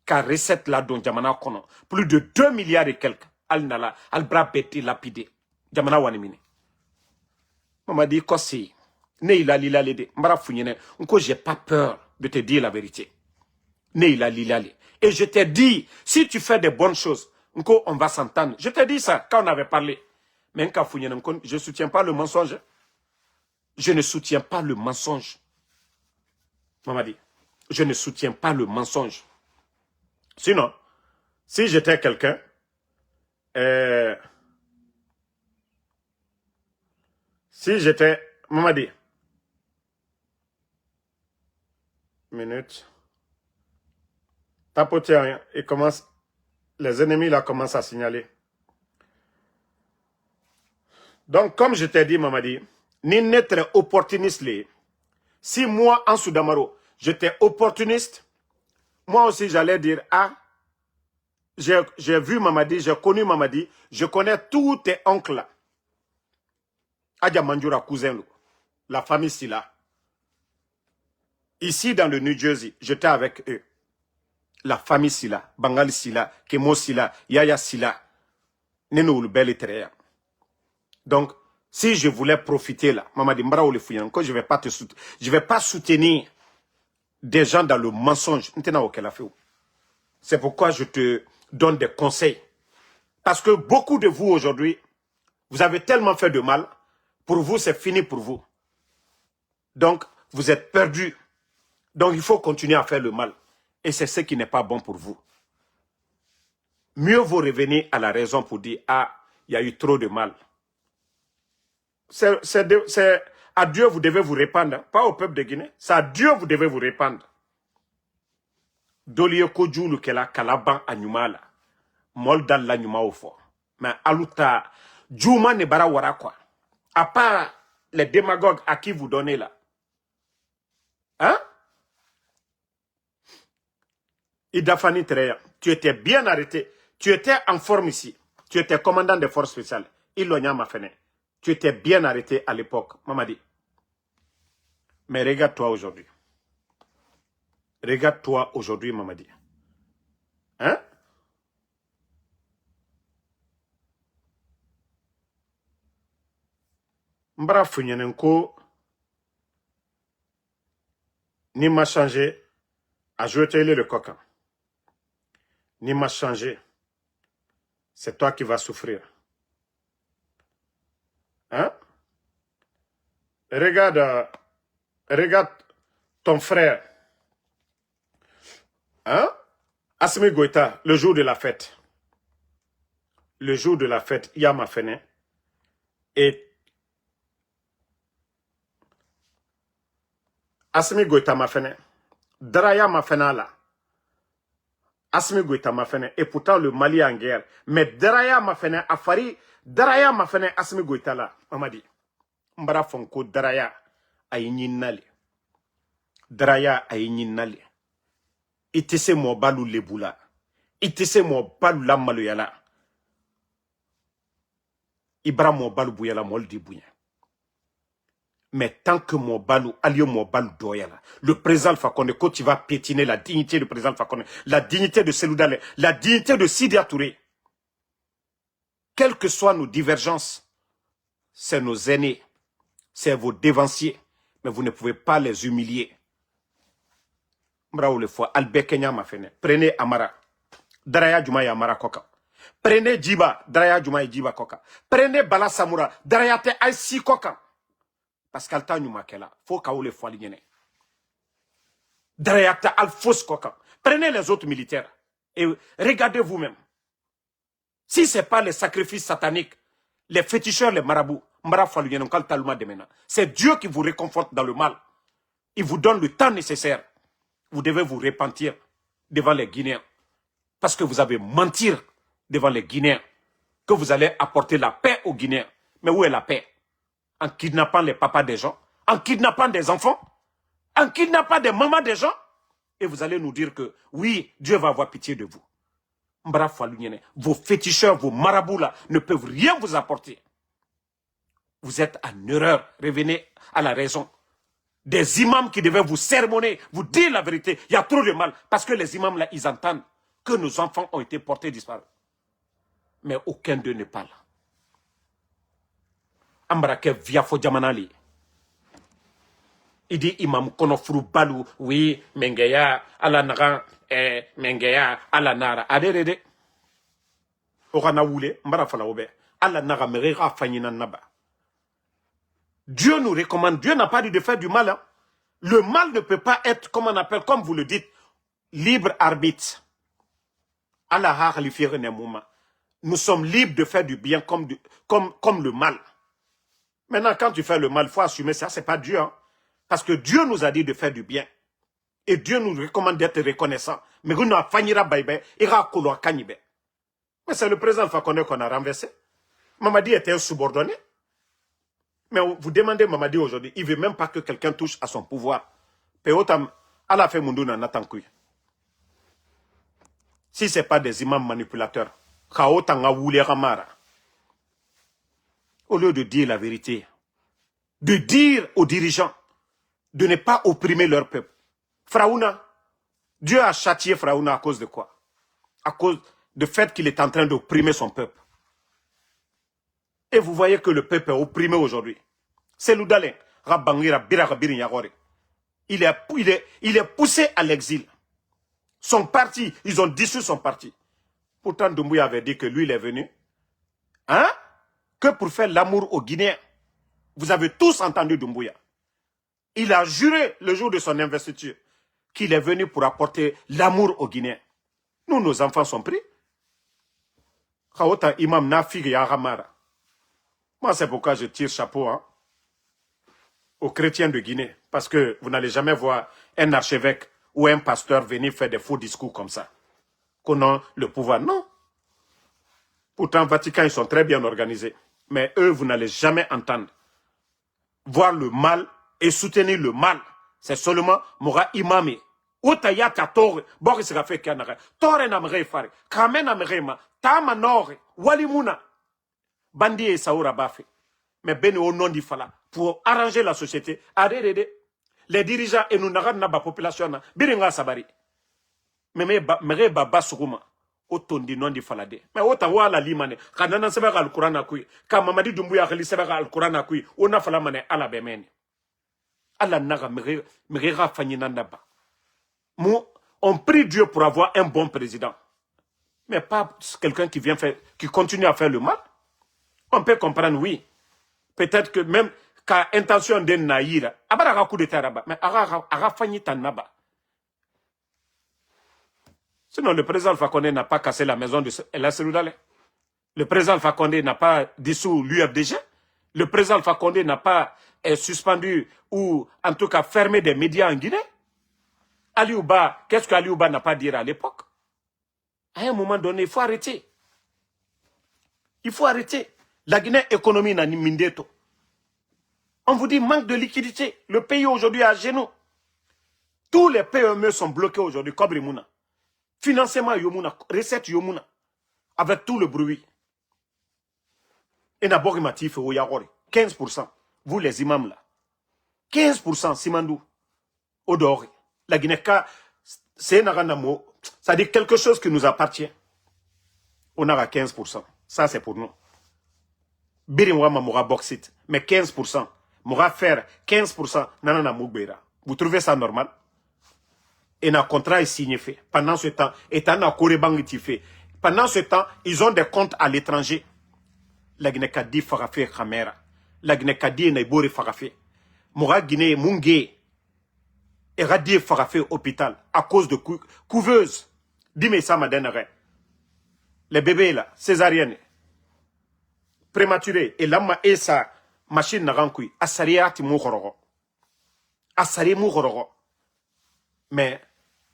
Car recette là dont Djamana kono. Plus de 2 milliards et quelques. Al nala, al bra beti lapidé. Djamana wanimine. Mamadi Kossi. Ne il a lila lede. Mbara funyene. Nko j'ai pas peur de te dire la vérité. Ne il a lila lede. Et je t'ai dit, si tu fais des bonnes choses, nko on va s'entendre. Je t'ai dit ça quand on avait parlé. Mais nka funyene nko, je soutiens pas le mensonge. Je ne soutiens pas le mensonge. Mamadi, je ne soutiens pas le mensonge. Sinon, si j'étais quelqu'un, si j'étais, Mamadi, minute, tapoter rien, et commence, les ennemis là commencent à signaler. Donc, comme je t'ai dit, Mamadi, ni n'être opportuniste, les, si moi, en Soudamaro, j'étais opportuniste, moi aussi, j'allais dire, ah, j'ai vu Mamadi, j'ai connu Mamadi, je connais tous tes oncles là. Adja Manjoura, cousin, la famille Silla. Ici, dans le New Jersey, j'étais avec eux. La famille Silla, Bangali Silla, Kemo Silla, Yaya Silla, Neno Ulbel et Tereya. Donc, si je voulais profiter là, Mamadi Mbara ou le Fouyan, je vais pas soutenir des gens dans le mensonge. C'est pourquoi je te donne des conseils. Parce que beaucoup de vous aujourd'hui, vous avez tellement fait de mal, pour vous c'est fini pour vous. Donc, vous êtes perdus. Donc, il faut continuer à faire le mal. Et c'est ce qui n'est pas bon pour vous. Mieux vaut revenir à la raison pour dire, ah, il y a eu trop de mal. C'est à Dieu vous devez vous répandre, pas au peuple de Guinée. C'est à Dieu vous devez vous répandre. Doliye ko julu kela kalaban anyumala. Mol dal la nyuma au fort. Mais aluta, Juma ne bara wara quoi. À part les démagogues à qui vous donnez là. Hein? Idafani Treya, tu étais bien arrêté. Tu étais en forme ici. Tu étais commandant des forces spéciales. Ilonya Mafene. Tu étais bien arrêté à l'époque. Mamadi. Mais regarde-toi aujourd'hui. Regarde-toi aujourd'hui, Mamadi. Hein? Mbra Funyanenko, ni m'a changé, a joué le coquin. Ni m'a changé. C'est toi qui vas souffrir. Hein? Regarde ton frère. Hein? Assimi Goïta, le jour de la fête. Le jour de la fête, il y a ma fenêtre. Et Assimi Goïta ma fenêtre. Daraya ma fenêtre là. Assimi Goïta ma fenêtre. Et pourtant le Mali est en guerre. Mais Daraya ma fenêtre, Afari, Daraya ma fenêtre, Assimi Goïta là. On m'a dit. Mbara Fonko, Daraya, Aïninali. Daraya, Aïninali. Itese mo balu lebula. Itese mo balu la maluyala. Ibra mo balu bouyala moldi bouya. Mais tant que mon balou, alio mon balou doyala, le président Alpha Condé, quand tu vas piétiner la dignité du président Alpha Condé, la dignité de Seloudale, la dignité de Sidi Touré, quelles que soient nos divergences, c'est nos aînés, c'est vos dévanciers, mais vous ne pouvez pas les humilier. Mbrao le fois, Albert Kenya m'a fait. Prenez Amara. Daraya Juma et Amara Koka. Prenez Djiba. Daraya Juma et Djiba Koka. Prenez Bala Samoura. Daraya te Aïssi Koka. Parce qu'al ta nyuma kela. Faut ka ou le fois l'igné. Daraya te Alfos Koka. Prenez les autres militaires. Et regardez vous-même. Si ce n'est pas les sacrifices sataniques, les féticheurs, les marabouts, c'est Dieu qui vous réconforte dans le mal. Il vous donne le temps nécessaire. Vous devez vous repentir devant les Guinéens. Parce que vous avez menti devant les Guinéens. Que vous allez apporter la paix aux Guinéens. Mais où est la paix? En kidnappant les papas des gens, en kidnappant des enfants, en kidnappant des mamans des gens. Et vous allez nous dire que oui, Dieu va avoir pitié de vous. Vos féticheurs, vos marabouts là ne peuvent rien vous apporter. Vous êtes en erreur. Revenez à la raison. Des imams qui devaient vous sermonner, vous dire la vérité. Il y a trop de mal. Parce que les imams là, ils entendent que nos enfants ont été portés disparus. Mais aucun d'eux n'est pas là. Ambarake via Fodjamanali. Il dit imam konofuru balu, oui, mengeya, ala naran, mengeya, ala nara. Adede. Orana wule, mbara fala obe. Ala nara merera fanyina naba. Dieu nous recommande, Dieu n'a pas dit de faire du mal. Hein. Le mal ne peut pas être, comme on appelle, comme vous le dites, libre arbitre. Allah nous sommes libres de faire du bien comme le mal. Maintenant, quand tu fais le mal, il faut assumer ça, c'est pas Dieu. Hein. Parce que Dieu nous a dit de faire du bien. Et Dieu nous recommande d'être reconnaissant. Mais nous n'avons pas Mais c'est le président Alpha Condé qu'on a renversé. Mamadi était un subordonné. Mais vous demandez Mamadi aujourd'hui, il ne veut même pas que quelqu'un touche à son pouvoir. Si ce n'est pas des imams manipulateurs, au lieu de dire la vérité, de dire aux dirigeants de ne pas opprimer leur peuple. Fraouna, Dieu a châtié Fraouna à cause de quoi? À cause du fait qu'il est en train d'opprimer son peuple. Et vous voyez que le peuple est opprimé aujourd'hui. C'est Loudalin, il est poussé à l'exil. Son parti, ils ont dissous son parti. Pourtant, Doumbouya avait dit que lui, il est venu. Hein? Que pour faire l'amour aux Guinéens. Vous avez tous entendu Doumbouya. Il a juré le jour de son investiture qu'il est venu pour apporter l'amour aux Guinéens. Nous, nos enfants sont pris. Imam Nafig et Aramara. Moi, c'est pourquoi je tire chapeau hein, aux chrétiens de Guinée. Parce que vous n'allez jamais voir un archevêque ou un pasteur venir faire des faux discours comme ça. Qu'on a le pouvoir. Non. Pourtant, Vatican, ils sont très bien organisés. Mais eux, vous n'allez jamais entendre. Voir le mal et soutenir le mal. C'est seulement Mora Imami. Otayata Tore, Boris Rafe Kanare, Tore Namre Fare, Kamen Amrema, Tama Nore, Walimuna, Bandi et Saoura Bafe. Mais ben au nom du Fala, pour arranger la société, les dirigeants et nous n'avons pas la population, Biringa Sabari. Mais Baba Souma, Otondi non du Falade. Mais Otawa la Limane, Kanana Sebera al Kuranakui, Kamamadi Dumbuya Sebera al Kuranakui, Ona Falamane à la Bemeni. Allah Naga Merera Faninandaba. On prie Dieu pour avoir un bon président. Mais pas quelqu'un qui vient faire, qui continue à faire le mal. On peut comprendre, oui. Peut-être que même qu'à intention d'un naïra, abara coup de taraba, mais ara fanyi tanaba. Sinon, le président Alpha Condé n'a pas cassé la maison de El Seloudalé. Le président Alpha Condé n'a pas dissous l'UFDG. Le président Alpha Condé n'a pas suspendu ou en tout cas fermé des médias en Guinée. Aliouba, qu'est-ce qu'Aliouba n'a pas dit à l'époque? À un moment donné, il faut arrêter. Il faut arrêter. La Guinée économie n'a ni mindeto. On vous dit manque de liquidité. Le pays aujourd'hui est à genoux. Tous les PME sont bloqués aujourd'hui, comme Rimuna. Financement Yomuna, recette Yomuna. Avec tout le bruit. Et d'abord, il m'a dit 15%. Vous les imams là. 15% Simandou. Odori. La Guinée, c'est Naranamo. Ça dit quelque chose qui nous appartient. On a 15%. Ça, c'est pour nous. Birimwama moura bauxite. Mais 15%. Moura fer 15%. Nanana Moubera. Vous trouvez ça normal? Et un contrat est signé fait. Pendant ce temps, et un Korebang fait. Pendant ce temps, ils ont des comptes à l'étranger. La Guinée Kadi Farafé Khamera. La Guinée Kadi Naibori Farafé. Mora Guinée Mungé. Et radié Farafé hôpital. À cause de couveuse. Dis-moi ça, madame. Les bébés là, césariennes. Prématurés. Et là, et sa machine n'a rien Asariati Moukorogo. Asari Moukorogo. Mais,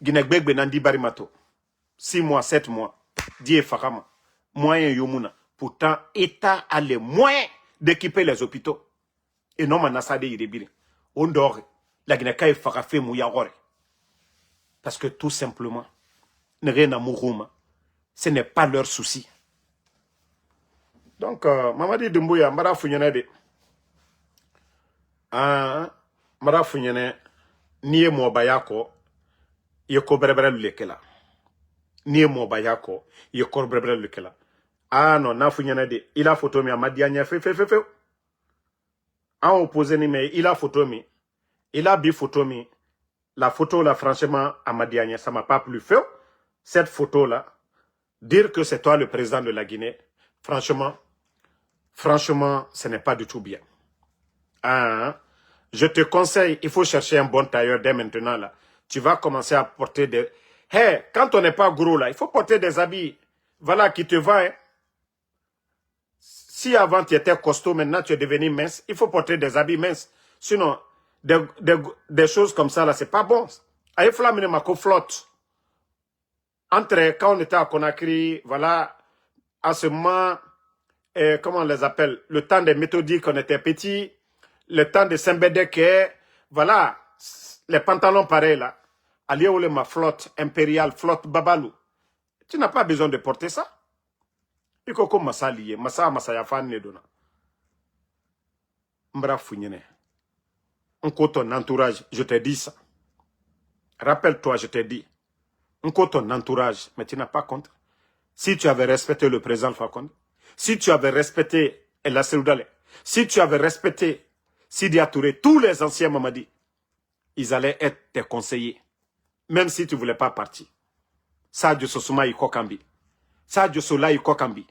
Guinée-Gbegbe Nandi Barimato. 6 mois, 7 mois. Die Fakama. Moyen Yomuna. Pourtant, l'État a les moyens d'équiper les hôpitaux. Et non, Manassade Irebiri. On dort. La Guinée-Kaye Fakafé Mouyagore. Parce que tout simplement, ce n'est pas leur souci. Donc, Mamadi Doumbouya, Mara Founyane de. Mara Founyane, Niye Moubayako. Yoko brebre lukela. Ni mo bayako, yoko brebre lukela. Ah non, na funyana de. Il a photo mi amadianya fe. En opposé ni mais il a photo mi. Il a bi photo mi. La photo là, franchement, amadianya, ça m'a pas plu fait. Cette photo là, dire que c'est toi le président de la Guinée, franchement, ce n'est pas du tout bien. Ah, je te conseille, il faut chercher un bon tailleur dès maintenant là. Tu vas commencer à porter des... Hey, quand on n'est pas gros là, il faut porter des habits, voilà, qui te vont. Hein. Si avant tu étais costaud, maintenant tu es devenu mince, il faut porter des habits minces. Sinon, des choses comme ça là, c'est pas bon. Aïe flamine ma flotte. Entre quand on était à Conakry, voilà, à ce moment, comment on les appelle, le temps des méthodiques, on était petits, le temps de Saint-Bédeke, voilà, les pantalons pareils là. Aliaoule ma flotte impériale, flotte babalou. Tu n'as pas besoin de porter ça. Il faut que massa lié, massa ya fan ne dona. Mbra founyene. On compte ton entourage, je te dis ça. Rappelle-toi, je te dis. On compte ton entourage, mais tu n'as pas compte. Si tu avais respecté le président Fakonde, si tu avais respecté El Seloudale, si tu avais respecté Sidi Touré, tous les anciens Mamadi, ils allaient être tes conseillers. Même si tu ne voulais pas partir. Sadio Sosuma Iko Kambi. Sadio Sola Iko Kambi.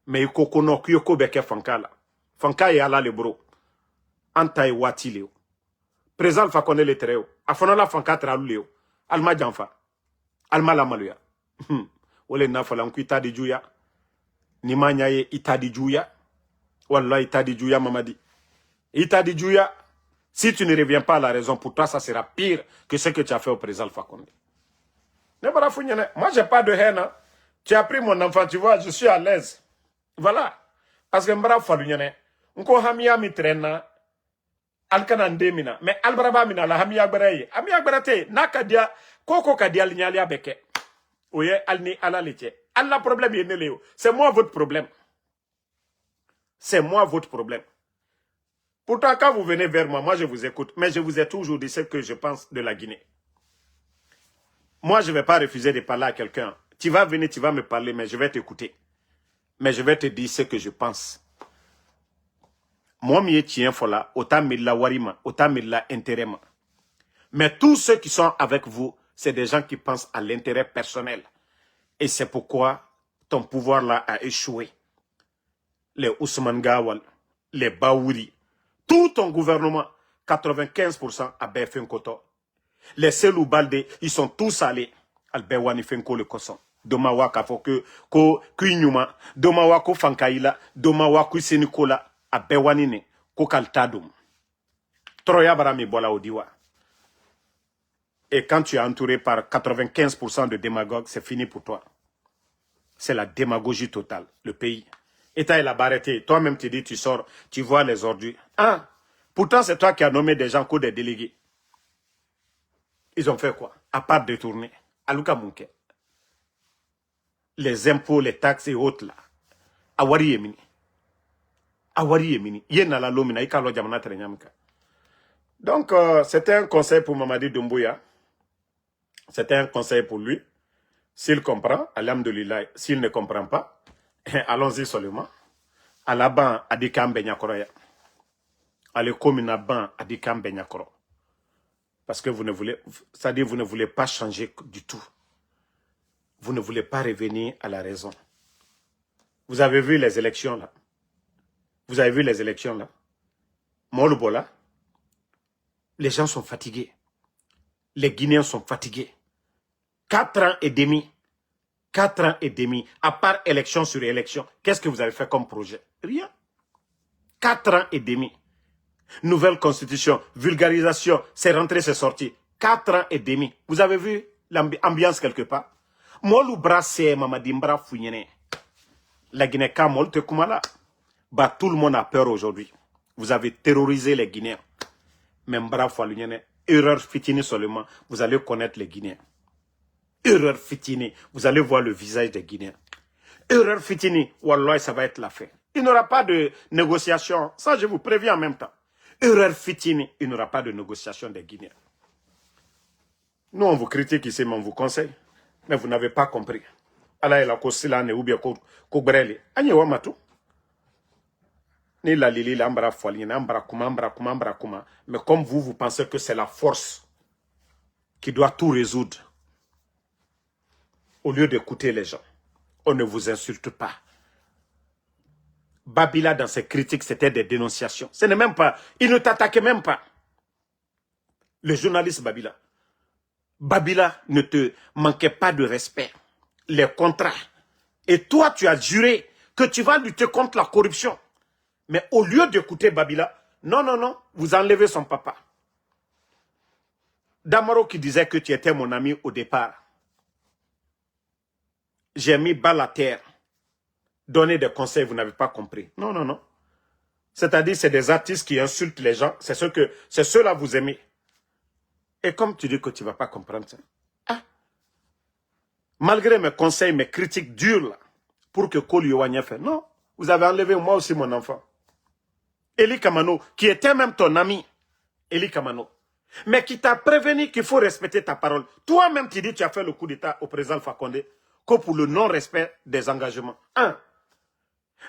Mais Iko Kono Kyoko Beke Fankala. Fanka et ala le bro. Anta e wati leo. Président Fakonde le tereo. Afonola Fanka tralu leo. Alma Janfa. Alma la maluya. Ole nafola nkuita di juya. Nimanya ye ita di juya. Wallah ita di juya mamadi. Ita di juya. Si tu ne reviens pas à la raison, pour toi, ça sera pire que ce que tu as fait au président Fakonde. Moi, je n'ai pas de haine. Hein. Tu as pris mon enfant, tu vois, je suis à l'aise. Voilà. Parce que Mbara Falunyane, Nko Hamia Mitrena, Alkana Ndemina, mais Albraba Mina, la Hamia Baraye. Hamia Barate, Nakadia, Koko Kadia Lignalia Beke. Oui, Alni Alalite. Allah problème, c'est moi votre problème. C'est moi votre problème. Pourtant, quand vous venez vers moi, moi je vous écoute. Mais je vous ai toujours dit ce que je pense de la Guinée. Moi, je ne vais pas refuser de parler à quelqu'un. Tu vas venir, tu vas me parler, mais je vais t'écouter. Mais je vais te dire ce que je pense. Moi, je tiens fola, autant la warima, autant la intérêt. Mais tous ceux qui sont avec vous, c'est des gens qui pensent à l'intérêt personnel. Et c'est pourquoi ton pouvoir là a échoué. Les Ousmane Gawal, les Baouri, tout ton gouvernement, 95% a bien fait un coton. Les Selou Balde, ils sont tous allés. Albewani Fenko le Kosson. Domawa Kafoke, Ko Kuinyuma, Domawa Ko Fankaila, Domawa Ko Senikola, Abewani ne, Ko Kaltadoum. Troya Barami Bola Odiwa. Et quand tu es entouré par 95% de démagogues, c'est fini pour toi. C'est la démagogie totale, le pays. État il a barré. Toi-même tu dis, tu sors, tu vois les ordures. Ah, pourtant c'est toi qui as nommé des gens comme des délégués. Ils ont fait quoi? À part détourner. Aluka Munke. Les impôts, les taxes et autres là. Awari Yemini. Awari Yemini. Yena la lomina. Ika lo jamana trenyamka. Donc, c'était un conseil pour Mamadi Doumbouya. C'était un conseil pour lui. S'il comprend, alhamdoulilah. S'il ne comprend pas, allons-y seulement. À la ban, adikam benyakoroya. À le commune ban, adikam benyakoro. Parce que vous ne voulez, c'est-à-dire vous ne voulez pas changer du tout. Vous ne voulez pas revenir à la raison. Vous avez vu les élections là. Vous avez vu les élections là. Molubola, les gens sont fatigués. Les Guinéens sont fatigués. 4 ans et demi. 4 ans et demi, à part élection sur élection, qu'est-ce que vous avez fait comme projet? Rien. 4 ans et demi. Nouvelle constitution, vulgarisation, c'est rentré, c'est sorti. 4 ans et demi. Vous avez vu l'ambiance quelque part? Molu brassé, mamadimbra fouyené. La Guinée Kamol te kumala. Bah, tout le monde a peur aujourd'hui. Vous avez terrorisé les Guinéens. Même bravo, erreur fitini seulement, vous allez connaître les Guinéens. Erreur fitini, vous allez voir le visage des Guinéens. Erreur fitini, wallah, ça va être la fin. Il n'y aura pas de négociation, ça je vous préviens en même temps. Erreur fitini, il n'y aura pas de négociation des Guinéens. Nous on vous critique ici, mais on vous conseille. Mais vous n'avez pas compris. Allah la kosilane ou bien kobreli. Anye wamatu. Ni la lili la ambra folie, ambra kuma. Mais comme vous pensez que c'est la force qui doit tout résoudre. Au lieu d'écouter les gens, on ne vous insulte pas. Babila, dans ses critiques, c'était des dénonciations. Ce n'est même pas, il ne t'attaquait même pas. Le journaliste Babila. Babila ne te manquait pas de respect. Les contrats. Et toi, tu as juré que tu vas lutter contre la corruption. Mais au lieu d'écouter Babila, non, vous enlevez son papa. Damaro qui disait que tu étais mon ami au départ. J'ai mis balle à terre. Donner des conseils, vous n'avez pas compris. Non. C'est-à-dire, c'est des artistes qui insultent les gens. C'est ceux-là vous aimez. Et comme tu dis que tu ne vas pas comprendre ça. Malgré mes conseils, mes critiques dures, là, pour que Koli Owania fait. Non, vous avez enlevé moi aussi mon enfant. Eli Kamano, qui était même ton ami. Eli Kamano. Mais qui t'a prévenu qu'il faut respecter ta parole. Toi-même, tu dis que tu as fait le coup d'État au président Fakonde que pour le non-respect des engagements.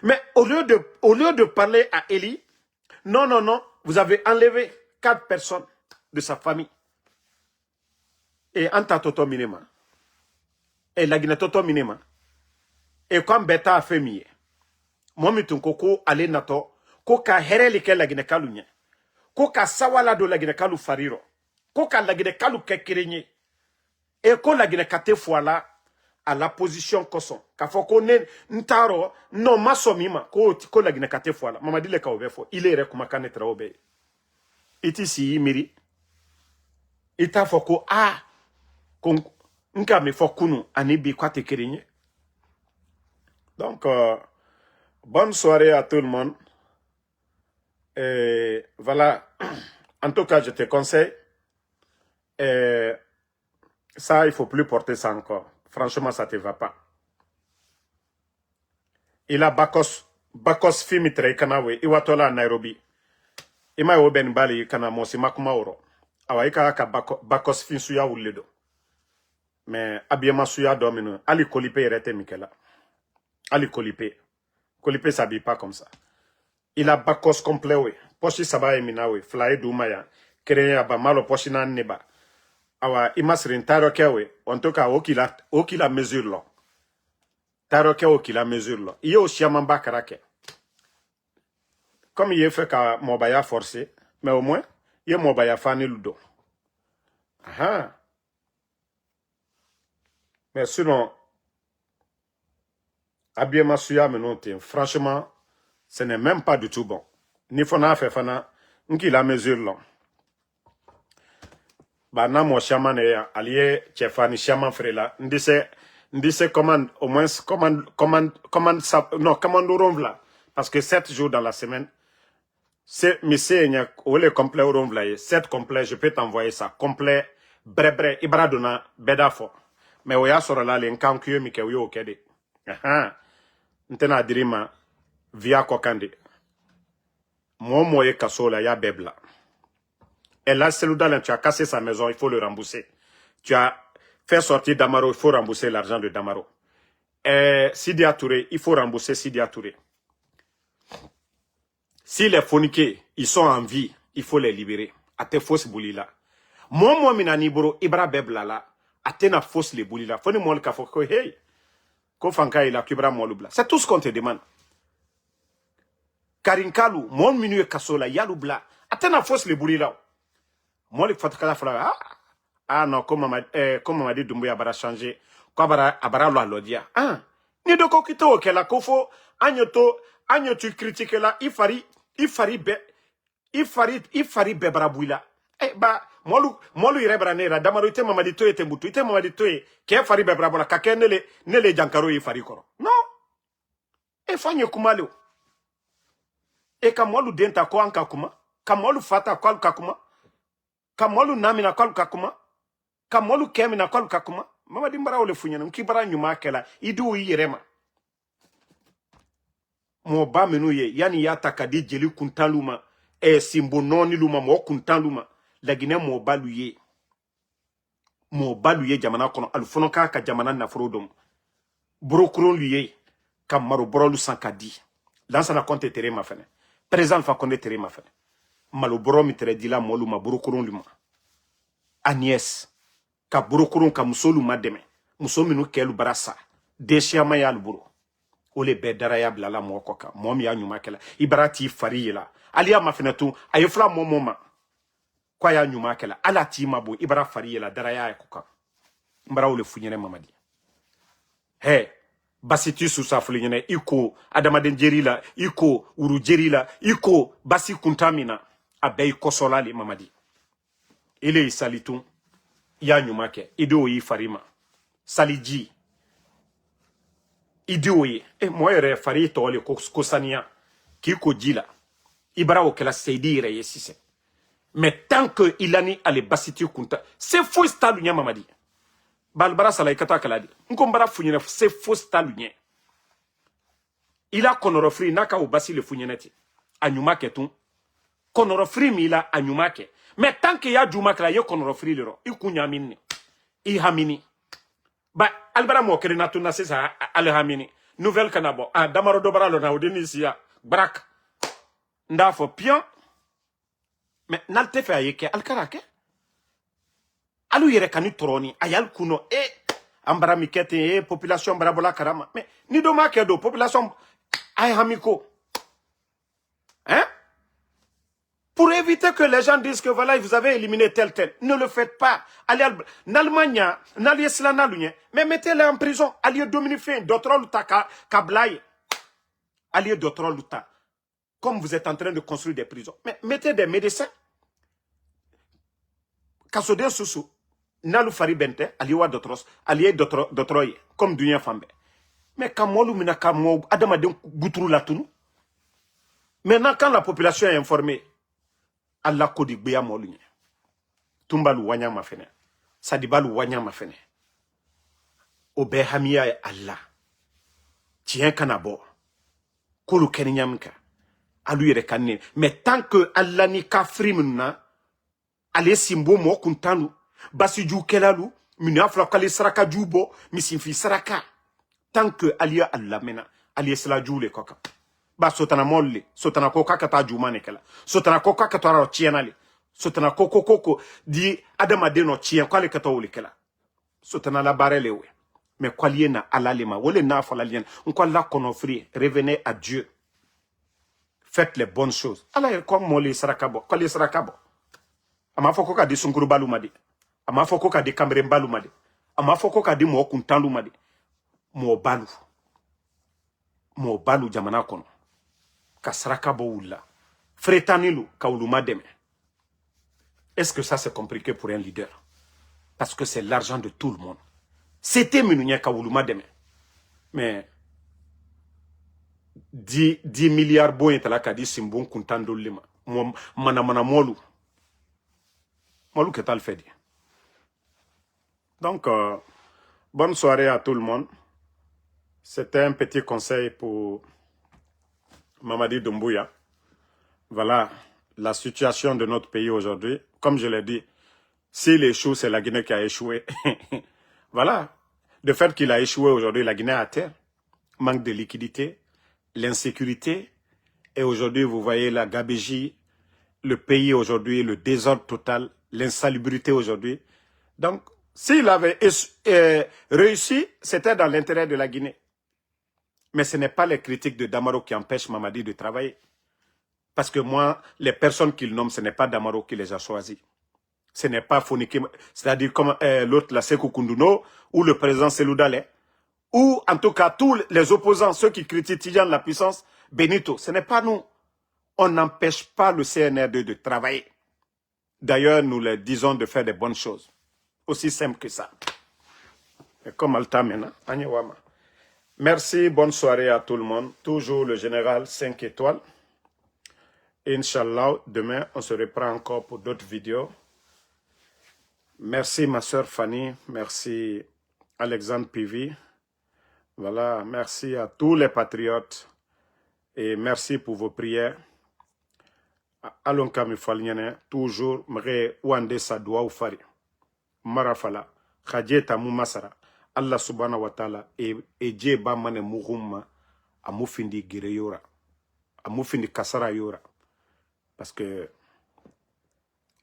Mais au lieu de parler à Eli, non, vous avez enlevé 4 personnes de sa famille. Et Anta Toto Minema. Et la Guinée Toto Minema. Et comme Beta a fait mieux. Moi, je koko ale nato. Koka hereli ke la Guinée Kalunya. Koka sawala do la Guinée Kalu fariro. Koka la Guinée Kalu kekirenye. Et ko la Guinée Kate foala à la position koson. Ka foko ne ntaro non masomima ko la Guinée Kate foala. Mama dile ka obefo. Il est kuma kanetra obe. Iti si miri. Ita foko nka me fokunu anibi kwa te kerenye. Donc bonne soirée à tout le monde. Et voilà, en tout cas, je te conseille. Et ça, il ne faut plus porter ça encore. Franchement, ça ne te va pas. Il a Bakos Fimitre Kanawe, Iwatola Nairobi. Ima Oben Bali Kanamosi Makumaoro. Awa Ika Bakos Finsuya Uledo. Mais Abiyama Suya Domino, Ali Kolipe Rete Mikela. Ali Kolipe. Kolipe s'habille pas comme ça. Il a Bakos complet, oui. Poshi Saba Emina, oui. Flae Doumaya. Créé à Bamalo Poshina Neba. Awa Imasrin Taroke, oui. En tout cas, qui la mesure là. Taroke, qui la mesure là. Il y a aussi Amamba Karake. Comme il est fait qu'à Mobaya forcé, mais au moins, il y a Mobaya Fani Ludo. Mais sinon, Abiyama Suya Menote, franchement, ce n'est même pas du tout bon. Ni fona fait fana, nki la mesure là. Bah na mo chaman ya allié chefani chaman frela. Ndise commande au moins commande ça non commande ronvla parce que 7 jours dans la semaine c'est monsieur nya ou le complet ronvla 7 complet je peux t'envoyer ça complet brebre ibradona bedafo. Mais oya soro la le nkankuyo mi ke yo okede. Ntena dirima via Kokande. Moi, Kassola, ya Bebla. Et là, Selouda, tu as cassé sa maison, il faut le rembourser. Tu as fait sortir Damaro, il faut rembourser l'argent de Damaro. Et Sidia Touré, il faut rembourser Sidia Touré. Si les phoniqués, ils sont en vie, il faut les libérer. À tes fausses boulis là. Moi mina ni boro ibra beblala atena fausse les boulila foni mol ka foko hey ko fanka ila kibra molubla. C'est tout ce qu'on te demande. Karinkalu mon minu e kasola yalubla atena fausse les boulila. Mol fatkala fala ah non comme m'a dit Doumbouya bara changer ko bara abara lo alodia ah ni do ko kito ke la kofo agnotu critique la ifari bebra buila ba molu ire bra nera damaro ite mamadi to ete mutu ite mamadi to ke fari bebra bola ka ke nele jankaro ifari koro non e fanye kumalo e ka molu denta ko anka kuma ka molu fata ko kakuma ka molu namina ko kakuma ka molu kemina ko kakuma mamadi mbara ole funyana mkibara nyuma kela idu yirema mo ba menu ye yani yata kadi jeli kuntaluma simbo noni luma mo kuntaluma lagine mo balu ye jamana kono alfono ka jamana na frodom brokuron luye kam maro borolu sankadi lansa na konte tere ma fene président fa konde tere ma fene malo boro mi tere dila mo luma brokuron luma Agnès ka brokuron ka musolu mademe musominu kelu barasa desia mayal buro ole be daraya blala mo koka mom ya nyuma kala ibarati fari la aliya mafenatu ayefla momoma kwa ya nyuma kala ala ti mabo ibara fari la daraya ya koka mbara ole funyene mamadi he basitu susa funyene iko adamaden jerila iko uru jerila iko basi kuntamina abei kosolali mamadi ile isalitu ya nyuma ke ido yi farima saliji idioye moyere fari tole ko sania ki ko jila ibara o kala seydire yesise mais tant que ilani ale basiti kunta c'est faux stalu nya mamadi balbara sala ikata kala di nko mbara funyina c'est faux stalu nya ila konoro free naka o basile funyinati anyuma ketun konoro free mi ila anyuma ke mais tant que ya juma kala ye konoro free lero ikunya minni I hamini ba albara mo kerina tuna sesa alhamini nouvelle kanabo damaro dobara lo na odinisia brak ndafo pion mais nalte fa yeke alkarake alu yere kanu toroni ayal kuno ambara mikete population barabola karama mais ni do ma kedo population ay hamiko hein pour éviter que les gens disent que voilà, vous avez éliminé tel. Ne le faites pas. Allez en Allemagne, n'allez cela mais mettez-les en prison. Allez dominifier d'autres luta kablaye. Allez d'autres luta. Comme vous êtes en train de construire des prisons. Mais mettez des médecins. Kasode susu. Nalu fari bente. Allez wa d'autres. Allez d'autres. Comme Dunia Fambe. Mais kamolu mina kamo adamaden guturu latunu. Maintenant, quand la population est informée, Allah kodi gbeya molunye tumbalu wanya mafene sadibalu wanya mafene obe hamiya Allah tien kanabo kulu kenyamka alu yere kanne mais tant que Allah ni kafri munna ale simbo mo kuntanu basi ju kelalu minafla kali saraka jubo misinfi saraka tant que aliya Allah mena aliya sala jule koka ba sotana molle sotana koka kata jumane kala sotana koka kata ro chienali sotana koko di adama de no chien kwale kata wole kala sotana la barelewe mais kwaliye na alalema wole na fala lien on la konofri revenez à Dieu, faites les bonnes choses ala comme molle sarakabo kwale sarakabo ama foko ka di sunkuru balumadi ama foko ka di kamre balumadi ama foko ka di mo kuntanlu madi mo balu jamana kono kasraka boula fretanilu kauluma deme. Est-ce que ça c'est compliqué pour un leader? Parce que c'est l'argent de tout le monde. C'était minunya kauluma deme. Mais 10 milliards boy tala kadi simbon kuntando lima. Mana molu que t'as le fait. Donc bonne soirée à tout le monde. C'était un petit conseil pour Mamadi Doumbouya. Voilà la situation de notre pays aujourd'hui. Comme je l'ai dit, s'il échoue, c'est la Guinée qui a échoué. Voilà. Le fait qu'il a échoué aujourd'hui, la Guinée est à terre. Manque de liquidité, l'insécurité. Et aujourd'hui, vous voyez la gabégie, le pays aujourd'hui, le désordre total, l'insalubrité aujourd'hui. Donc, s'il avait réussi, c'était dans l'intérêt de la Guinée. Mais ce n'est pas les critiques de Damaro qui empêchent Mamadi de travailler. Parce que moi, les personnes qu'il nomme, ce n'est pas Damaro qui les a choisis. Ce n'est pas Fonike, c'est-à-dire comme l'autre, la Sekou Kounduno, ou le président Selou Dalé, ou en tout cas tous les opposants, ceux qui critiquent Tidjane la puissance, Benito. Ce n'est pas nous. On n'empêche pas le CNR2 de travailler. D'ailleurs, nous leur disons de faire des bonnes choses. Aussi simple que ça. Et comme Alta maintenant, Anyawama. Merci, bonne soirée à tout le monde. Toujours le général 5 étoiles. Inch'Allah, demain, on se reprend encore pour d'autres vidéos. Merci ma soeur Fanny, merci Alexandre Pivi. Voilà, merci à tous les patriotes et merci pour vos prières. Allons kami falnyane, toujours mre wande sa doa ou fari. Marafala, khadjeta mu masara. Allah subhanahu wa ta'ala e je ba mane muhumma amufindi gire yora. Amufindi kasara yora. Parce que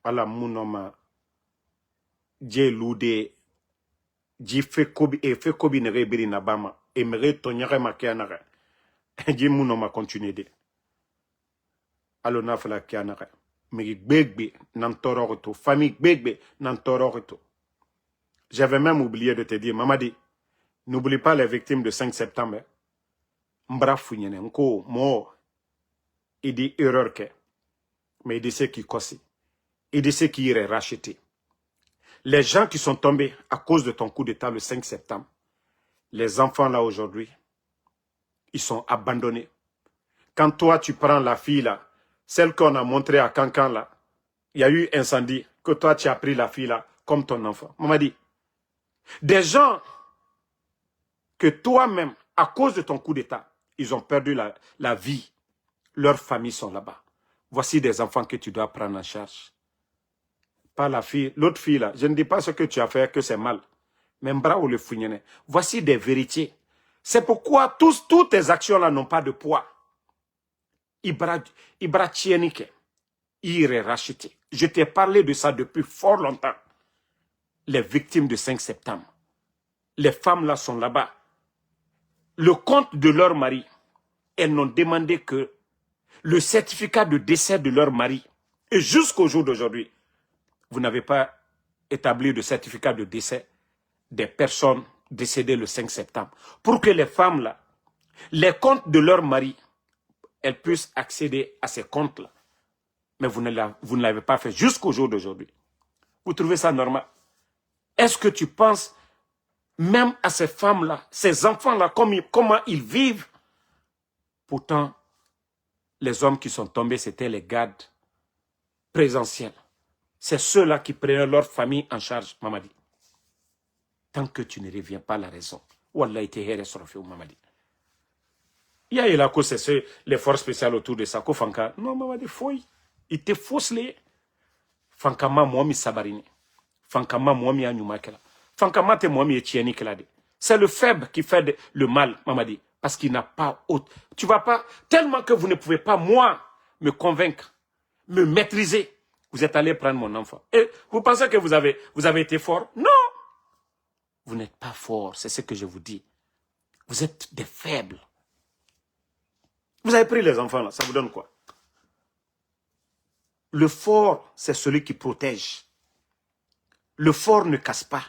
Allah munoma je lude ji fe kobi nere biri na bama e mere tonyare makianare. Je munoma continue de. Allo na fala kianare. Mais gbegbe nantoroto, famille gbegbe nantoroto. J'avais même oublié de te dire, Mamadi, n'oublie pas les victimes de 5 septembre. Mbra founyene, nko mo, il dit erreur que, mais il dit ce qui kossi, il dit ce qui irait racheter. Les gens qui sont tombés à cause de ton coup d'état le 5 septembre, les enfants là aujourd'hui, ils sont abandonnés. Quand toi tu prends la fille là, celle qu'on a montrée à Cancan là, il y a eu incendie, que toi tu as pris la fille là comme ton enfant. Mamadi, des gens que toi-même, à cause de ton coup d'état, ils ont perdu la vie. Leurs familles sont là-bas. Voici des enfants que tu dois prendre en charge. Pas la fille, l'autre fille là. Je ne dis pas ce que tu as fait, que c'est mal. Mais mbra ou le fouignene. Voici des vérités. C'est pourquoi toutes tes actions là n'ont pas de poids. Ibra tienike. Ire racheté. Je t'ai parlé de ça depuis fort longtemps. Les victimes de 5 septembre. Les femmes là sont là-bas. Le compte de leur mari, elles n'ont demandé que le certificat de décès de leur mari. Et jusqu'au jour d'aujourd'hui, vous n'avez pas établi de certificat de décès des personnes décédées le 5 septembre. Pour que les femmes là, les comptes de leur mari, elles puissent accéder à ces comptes-là. Mais vous ne l'avez pas fait jusqu'au jour d'aujourd'hui. Vous trouvez ça normal? Est-ce que tu penses même à ces femmes-là, ces enfants-là, comment ils vivent? Pourtant, les hommes qui sont tombés, c'était les gardes présentiels. C'est ceux-là qui prenaient leur famille en charge, Mamadi. Tant que tu ne reviens pas à la raison. Wallah, il here sur le Mamadi. Il y a là que c'est les forces spéciales autour de ça. Fanka, non, Mamadi, fouille. Il te fausse les. Fanka ma momi sabarini. Fanka ma momi anyumakela. Fanka ma te momi etieni kelade. C'est le faible qui fait le mal, Mamadi. Parce qu'il n'a pas autre. Tu vas pas, tellement que vous ne pouvez pas, moi, me convaincre, me maîtriser. Vous êtes allé prendre mon enfant. Et vous pensez que vous avez été fort? Non! Vous n'êtes pas fort, c'est ce que je vous dis. Vous êtes des faibles. Vous avez pris les enfants là, ça vous donne quoi? Le fort, c'est celui qui protège. Le fort ne casse pas.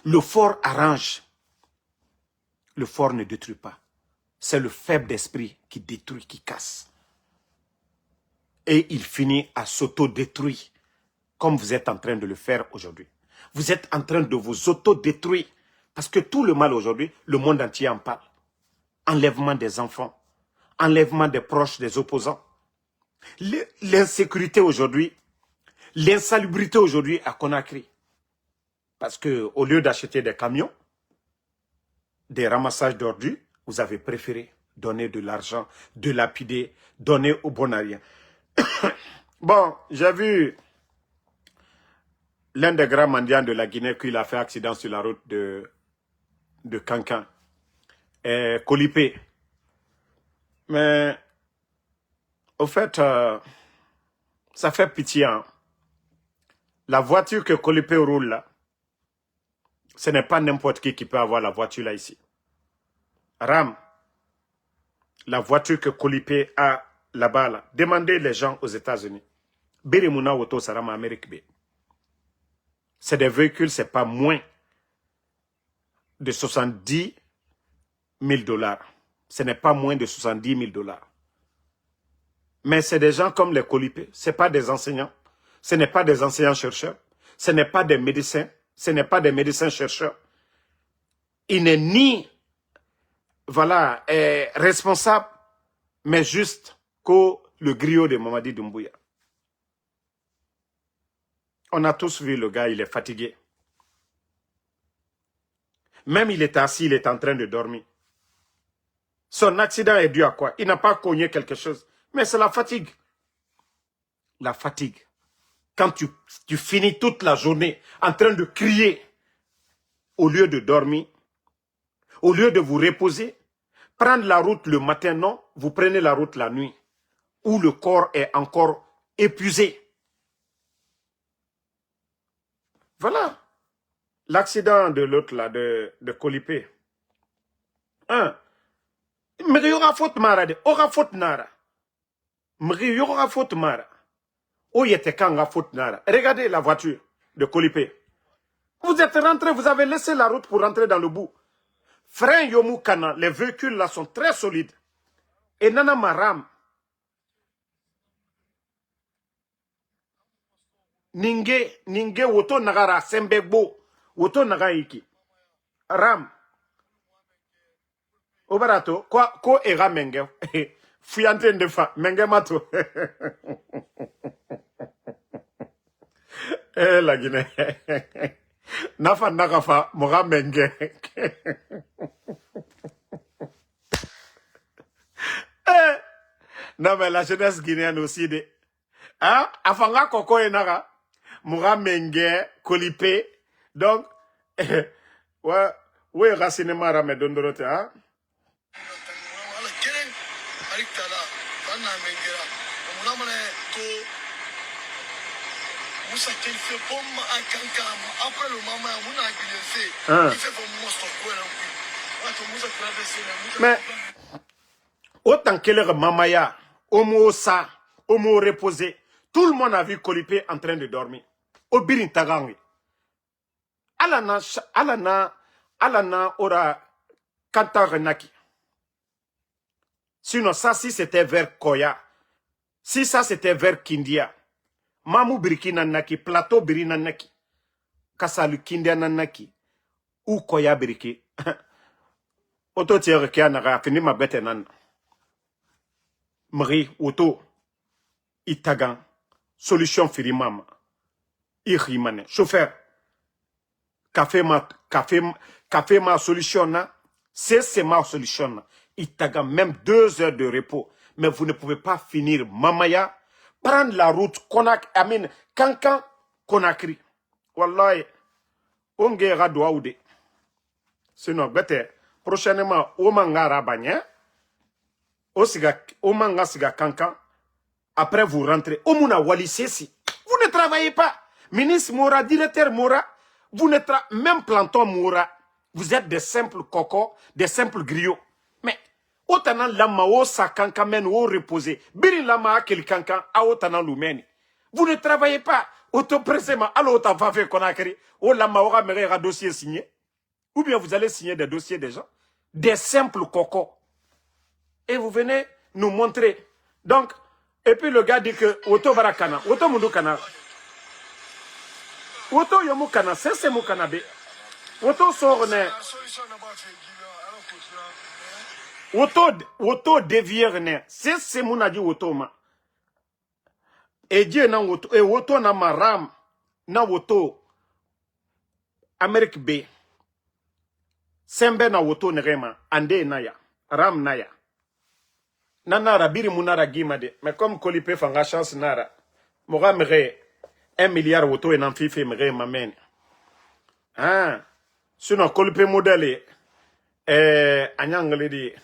Le fort arrange. Le fort ne détruit pas. C'est le faible d'esprit qui détruit, qui casse. Et il finit à s'auto-détruire, comme vous êtes en train de le faire aujourd'hui. Vous êtes en train de vous auto-détruire. Parce que tout le mal aujourd'hui, le monde entier en parle. Enlèvement des enfants, enlèvement des proches, des opposants. L'insécurité aujourd'hui, l'insalubrité aujourd'hui à Conakry. Parce que au lieu d'acheter des camions, des ramassages d'ordures, vous avez préféré donner de l'argent, de lapider, donner au bon à rien. Bon, j'ai vu l'un des grands mendiants de la Guinée qui a fait accident sur la route de Cancan, Colipé. Mais, au fait, ça fait pitié. Hein? La voiture que Kolipé roule là, ce n'est pas n'importe qui peut avoir la voiture là ici. Ram, la voiture que Kolipé a là-bas là, demandez les gens aux États-Unis. Birimuna Woto Sarama Amérique B. C'est des véhicules, c'est pas moins de 70 000 $. Ce n'est pas moins de 70 000 $. Mais c'est des gens comme les Kolipé. Ce n'est pas des enseignants. Ce n'est pas des enseignants-chercheurs. Ce n'est pas des médecins. Ce n'est pas des médecins-chercheurs. Il n'est ni voilà, responsable, mais juste que le griot de Mamadi Doumbouya. On a tous vu le gars, il est fatigué. Même il est assis, il est en train de dormir. Son accident est dû à quoi? Il n'a pas cogné quelque chose. Mais c'est la fatigue. La fatigue. Quand tu finis toute la journée en train de crier, au lieu de dormir, au lieu de vous reposer, prendre la route le matin, non, vous prenez la route la nuit, où le corps est encore épuisé. Voilà. L'accident de l'autre là, de Kolipé. Mais il y aura faute mara de, aura faute nara. Mais il y aura faute mara. Oh, il était quand faute nara. Regardez la voiture de Kolipé. Vous êtes rentré, vous avez laissé la route pour rentrer dans le bout. Frein Yomu Kana, les véhicules là sont très solides. Et Nana Maram. Ninge, woto nagara, sembegbo. Woto nagaiki. Ram. Obarato, ko era menge. Fuyante de fa, menge mato. La Guinée. Nafa nagafa, mora menge. Non mais la jeunesse guinéenne aussi de. Hein? Afanga koko enaga. Mora menge, Kolipé. Donc, ouais, racine mara me dondorote, hein? Mais, autant que le mamaya, homo sa, homo reposé, tout le monde a vu Kolipé en train de dormir. Au birin tagangi. Alana ora kanta renaki. Sinon, ça, si c'était vers Koya, si ça c'était vers Kindia, Mamou Biriki nanaki, plateau Biri nanaki, Kasalu Kindia nanaki, ou Koya Biriki. Auto tiere kia naga, fini ma bête nan. Mri, auto, itagan, solution firimama, irimane, chauffeur, café ma solution na, c'est ma solution na. Itagan, même 2 heures de repos, mais vous ne pouvez pas finir Mamaya, prendre la route Kankan Konakri. Wallahi, onge radwa oude. Sinon, bête, prochainement, Omangara Bagné, Omanga Siga Kankan, après vous rentrez, Omuna Wali Sessi. Vous ne travaillez pas. Ministre Moura, directeur Moura, vous ne travaillez même planton Moura. Vous êtes des simples cocos, des simples griots. Mais, autant lama o sa kankan men o reposer. Biri lama akeli kankan a autant lumeni. Vous ne travaillez pas. Auto-pressément, alors autant va faire Konakri. O lama aura un dossier signé. Ou bien vous allez signer des dossiers des gens. Des simples cocos. Et vous venez nous montrer. Donc, et puis le gars dit que Auto Barakana, Auto Mundu Kana. Auto Yomu Kana, c'est mon cannabis. Auto Sorne. Auto dévierne. C'est mon adi Auto ma. Et Dieu na Auto. Et Auto na maram. Na Auto. Amérique B. Sembe na Auto nerema. Ande naya. Ram naya. Nana biri munara gimade. Mais comme Kolipé fanga chance nara. Mora mere 1 milliard Auto et n'enfife mere mamene. Ah. Sinon Kolipé modèle. Anyangle di.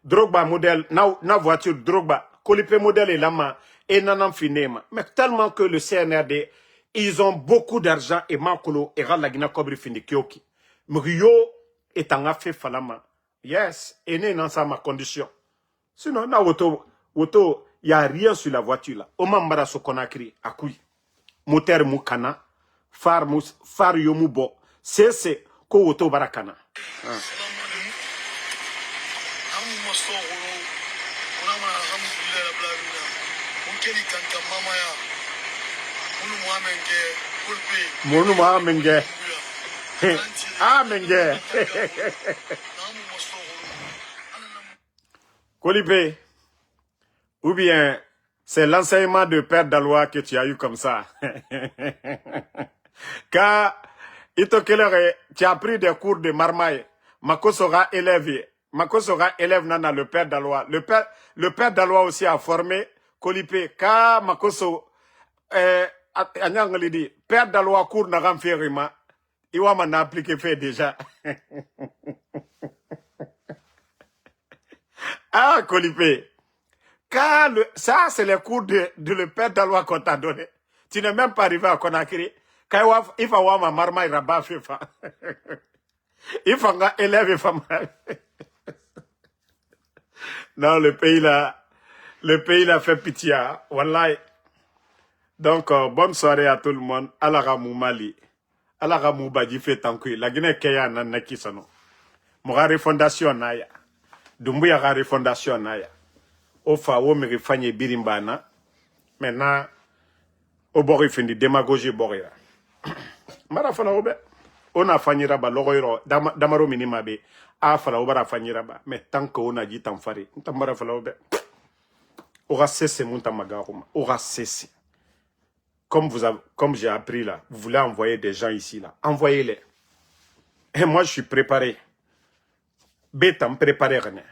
Drogba modèle. Na voiture Drogba. Kolipé modèle et lama. Et nanam finema. Mais tellement que le CNRD Ils ont beaucoup d'argent et Makolo et Ralagina Kobri Findi Kyoki. Mrio est en affaire falama. Yes, et né dans ma condition. Sinon, na woto, il n'y a rien sur la voiture là. Omambara so konakri, akui. Moteur mukana, far yomu bo. C'est ko woto barakana. Monu ma menge. Ah menge. Kolipé. Ou bien c'est l'enseignement de Père Dalois que tu as eu comme ça. Car tu as pris des cours de marmaille. Mako sera élève. Mako sera élève nana le Père Dalois. Le Père Dalois aussi a formé Kolipé. Car Mako dit Père Dalois cours n'a rien fait rima. Il va m'en appliquer fait déjà. Ah Kolipé. Car ça, c'est les cours de le Père Dalois qu'on t'a donné. Tu n'es même pas arrivé à Conakry. Quand il faut avoir ma marma, il rabat FIFA. Il faut un élève et femme. Non, le pays là fait pitié. Hein? Wallahi. Donc, bonne soirée à tout le monde. Alaramou Mali. Alaramou Badji fait tant que la Guinée Kaya n'a qui son nom. Mourari Fondation Naya. Dumbuya Rari Fondation Naya. Ofa wo me refanye birimbana. Maintenant, au bori fin de démagogie borira. Mara fana obe. On a fanyira ba logoiro damaro minima be. A fala obara fanyira ba. Mais tant que on a dit tant fari. Ntambara fala obe. Aura cessé mon tamagaruma. Aura cessé. Comme j'ai appris là, vous voulez envoyer des gens ici là. Envoyez-les. Et moi je suis préparé. Bétam préparé rien.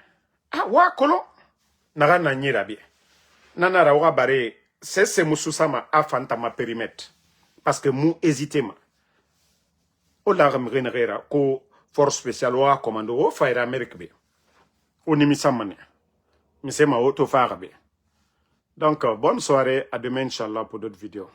Ah wa kolo. Naga na nyira bien. Nana rawa bare c'est mususama afanta ma périmètre parce que mou hésité ma. O la remrenera ko force spéciale wa commando o faira Amérique be. O nimisa mane. Misema auto farabe. Donc bonne soirée, à demain inchallah pour d'autres vidéos.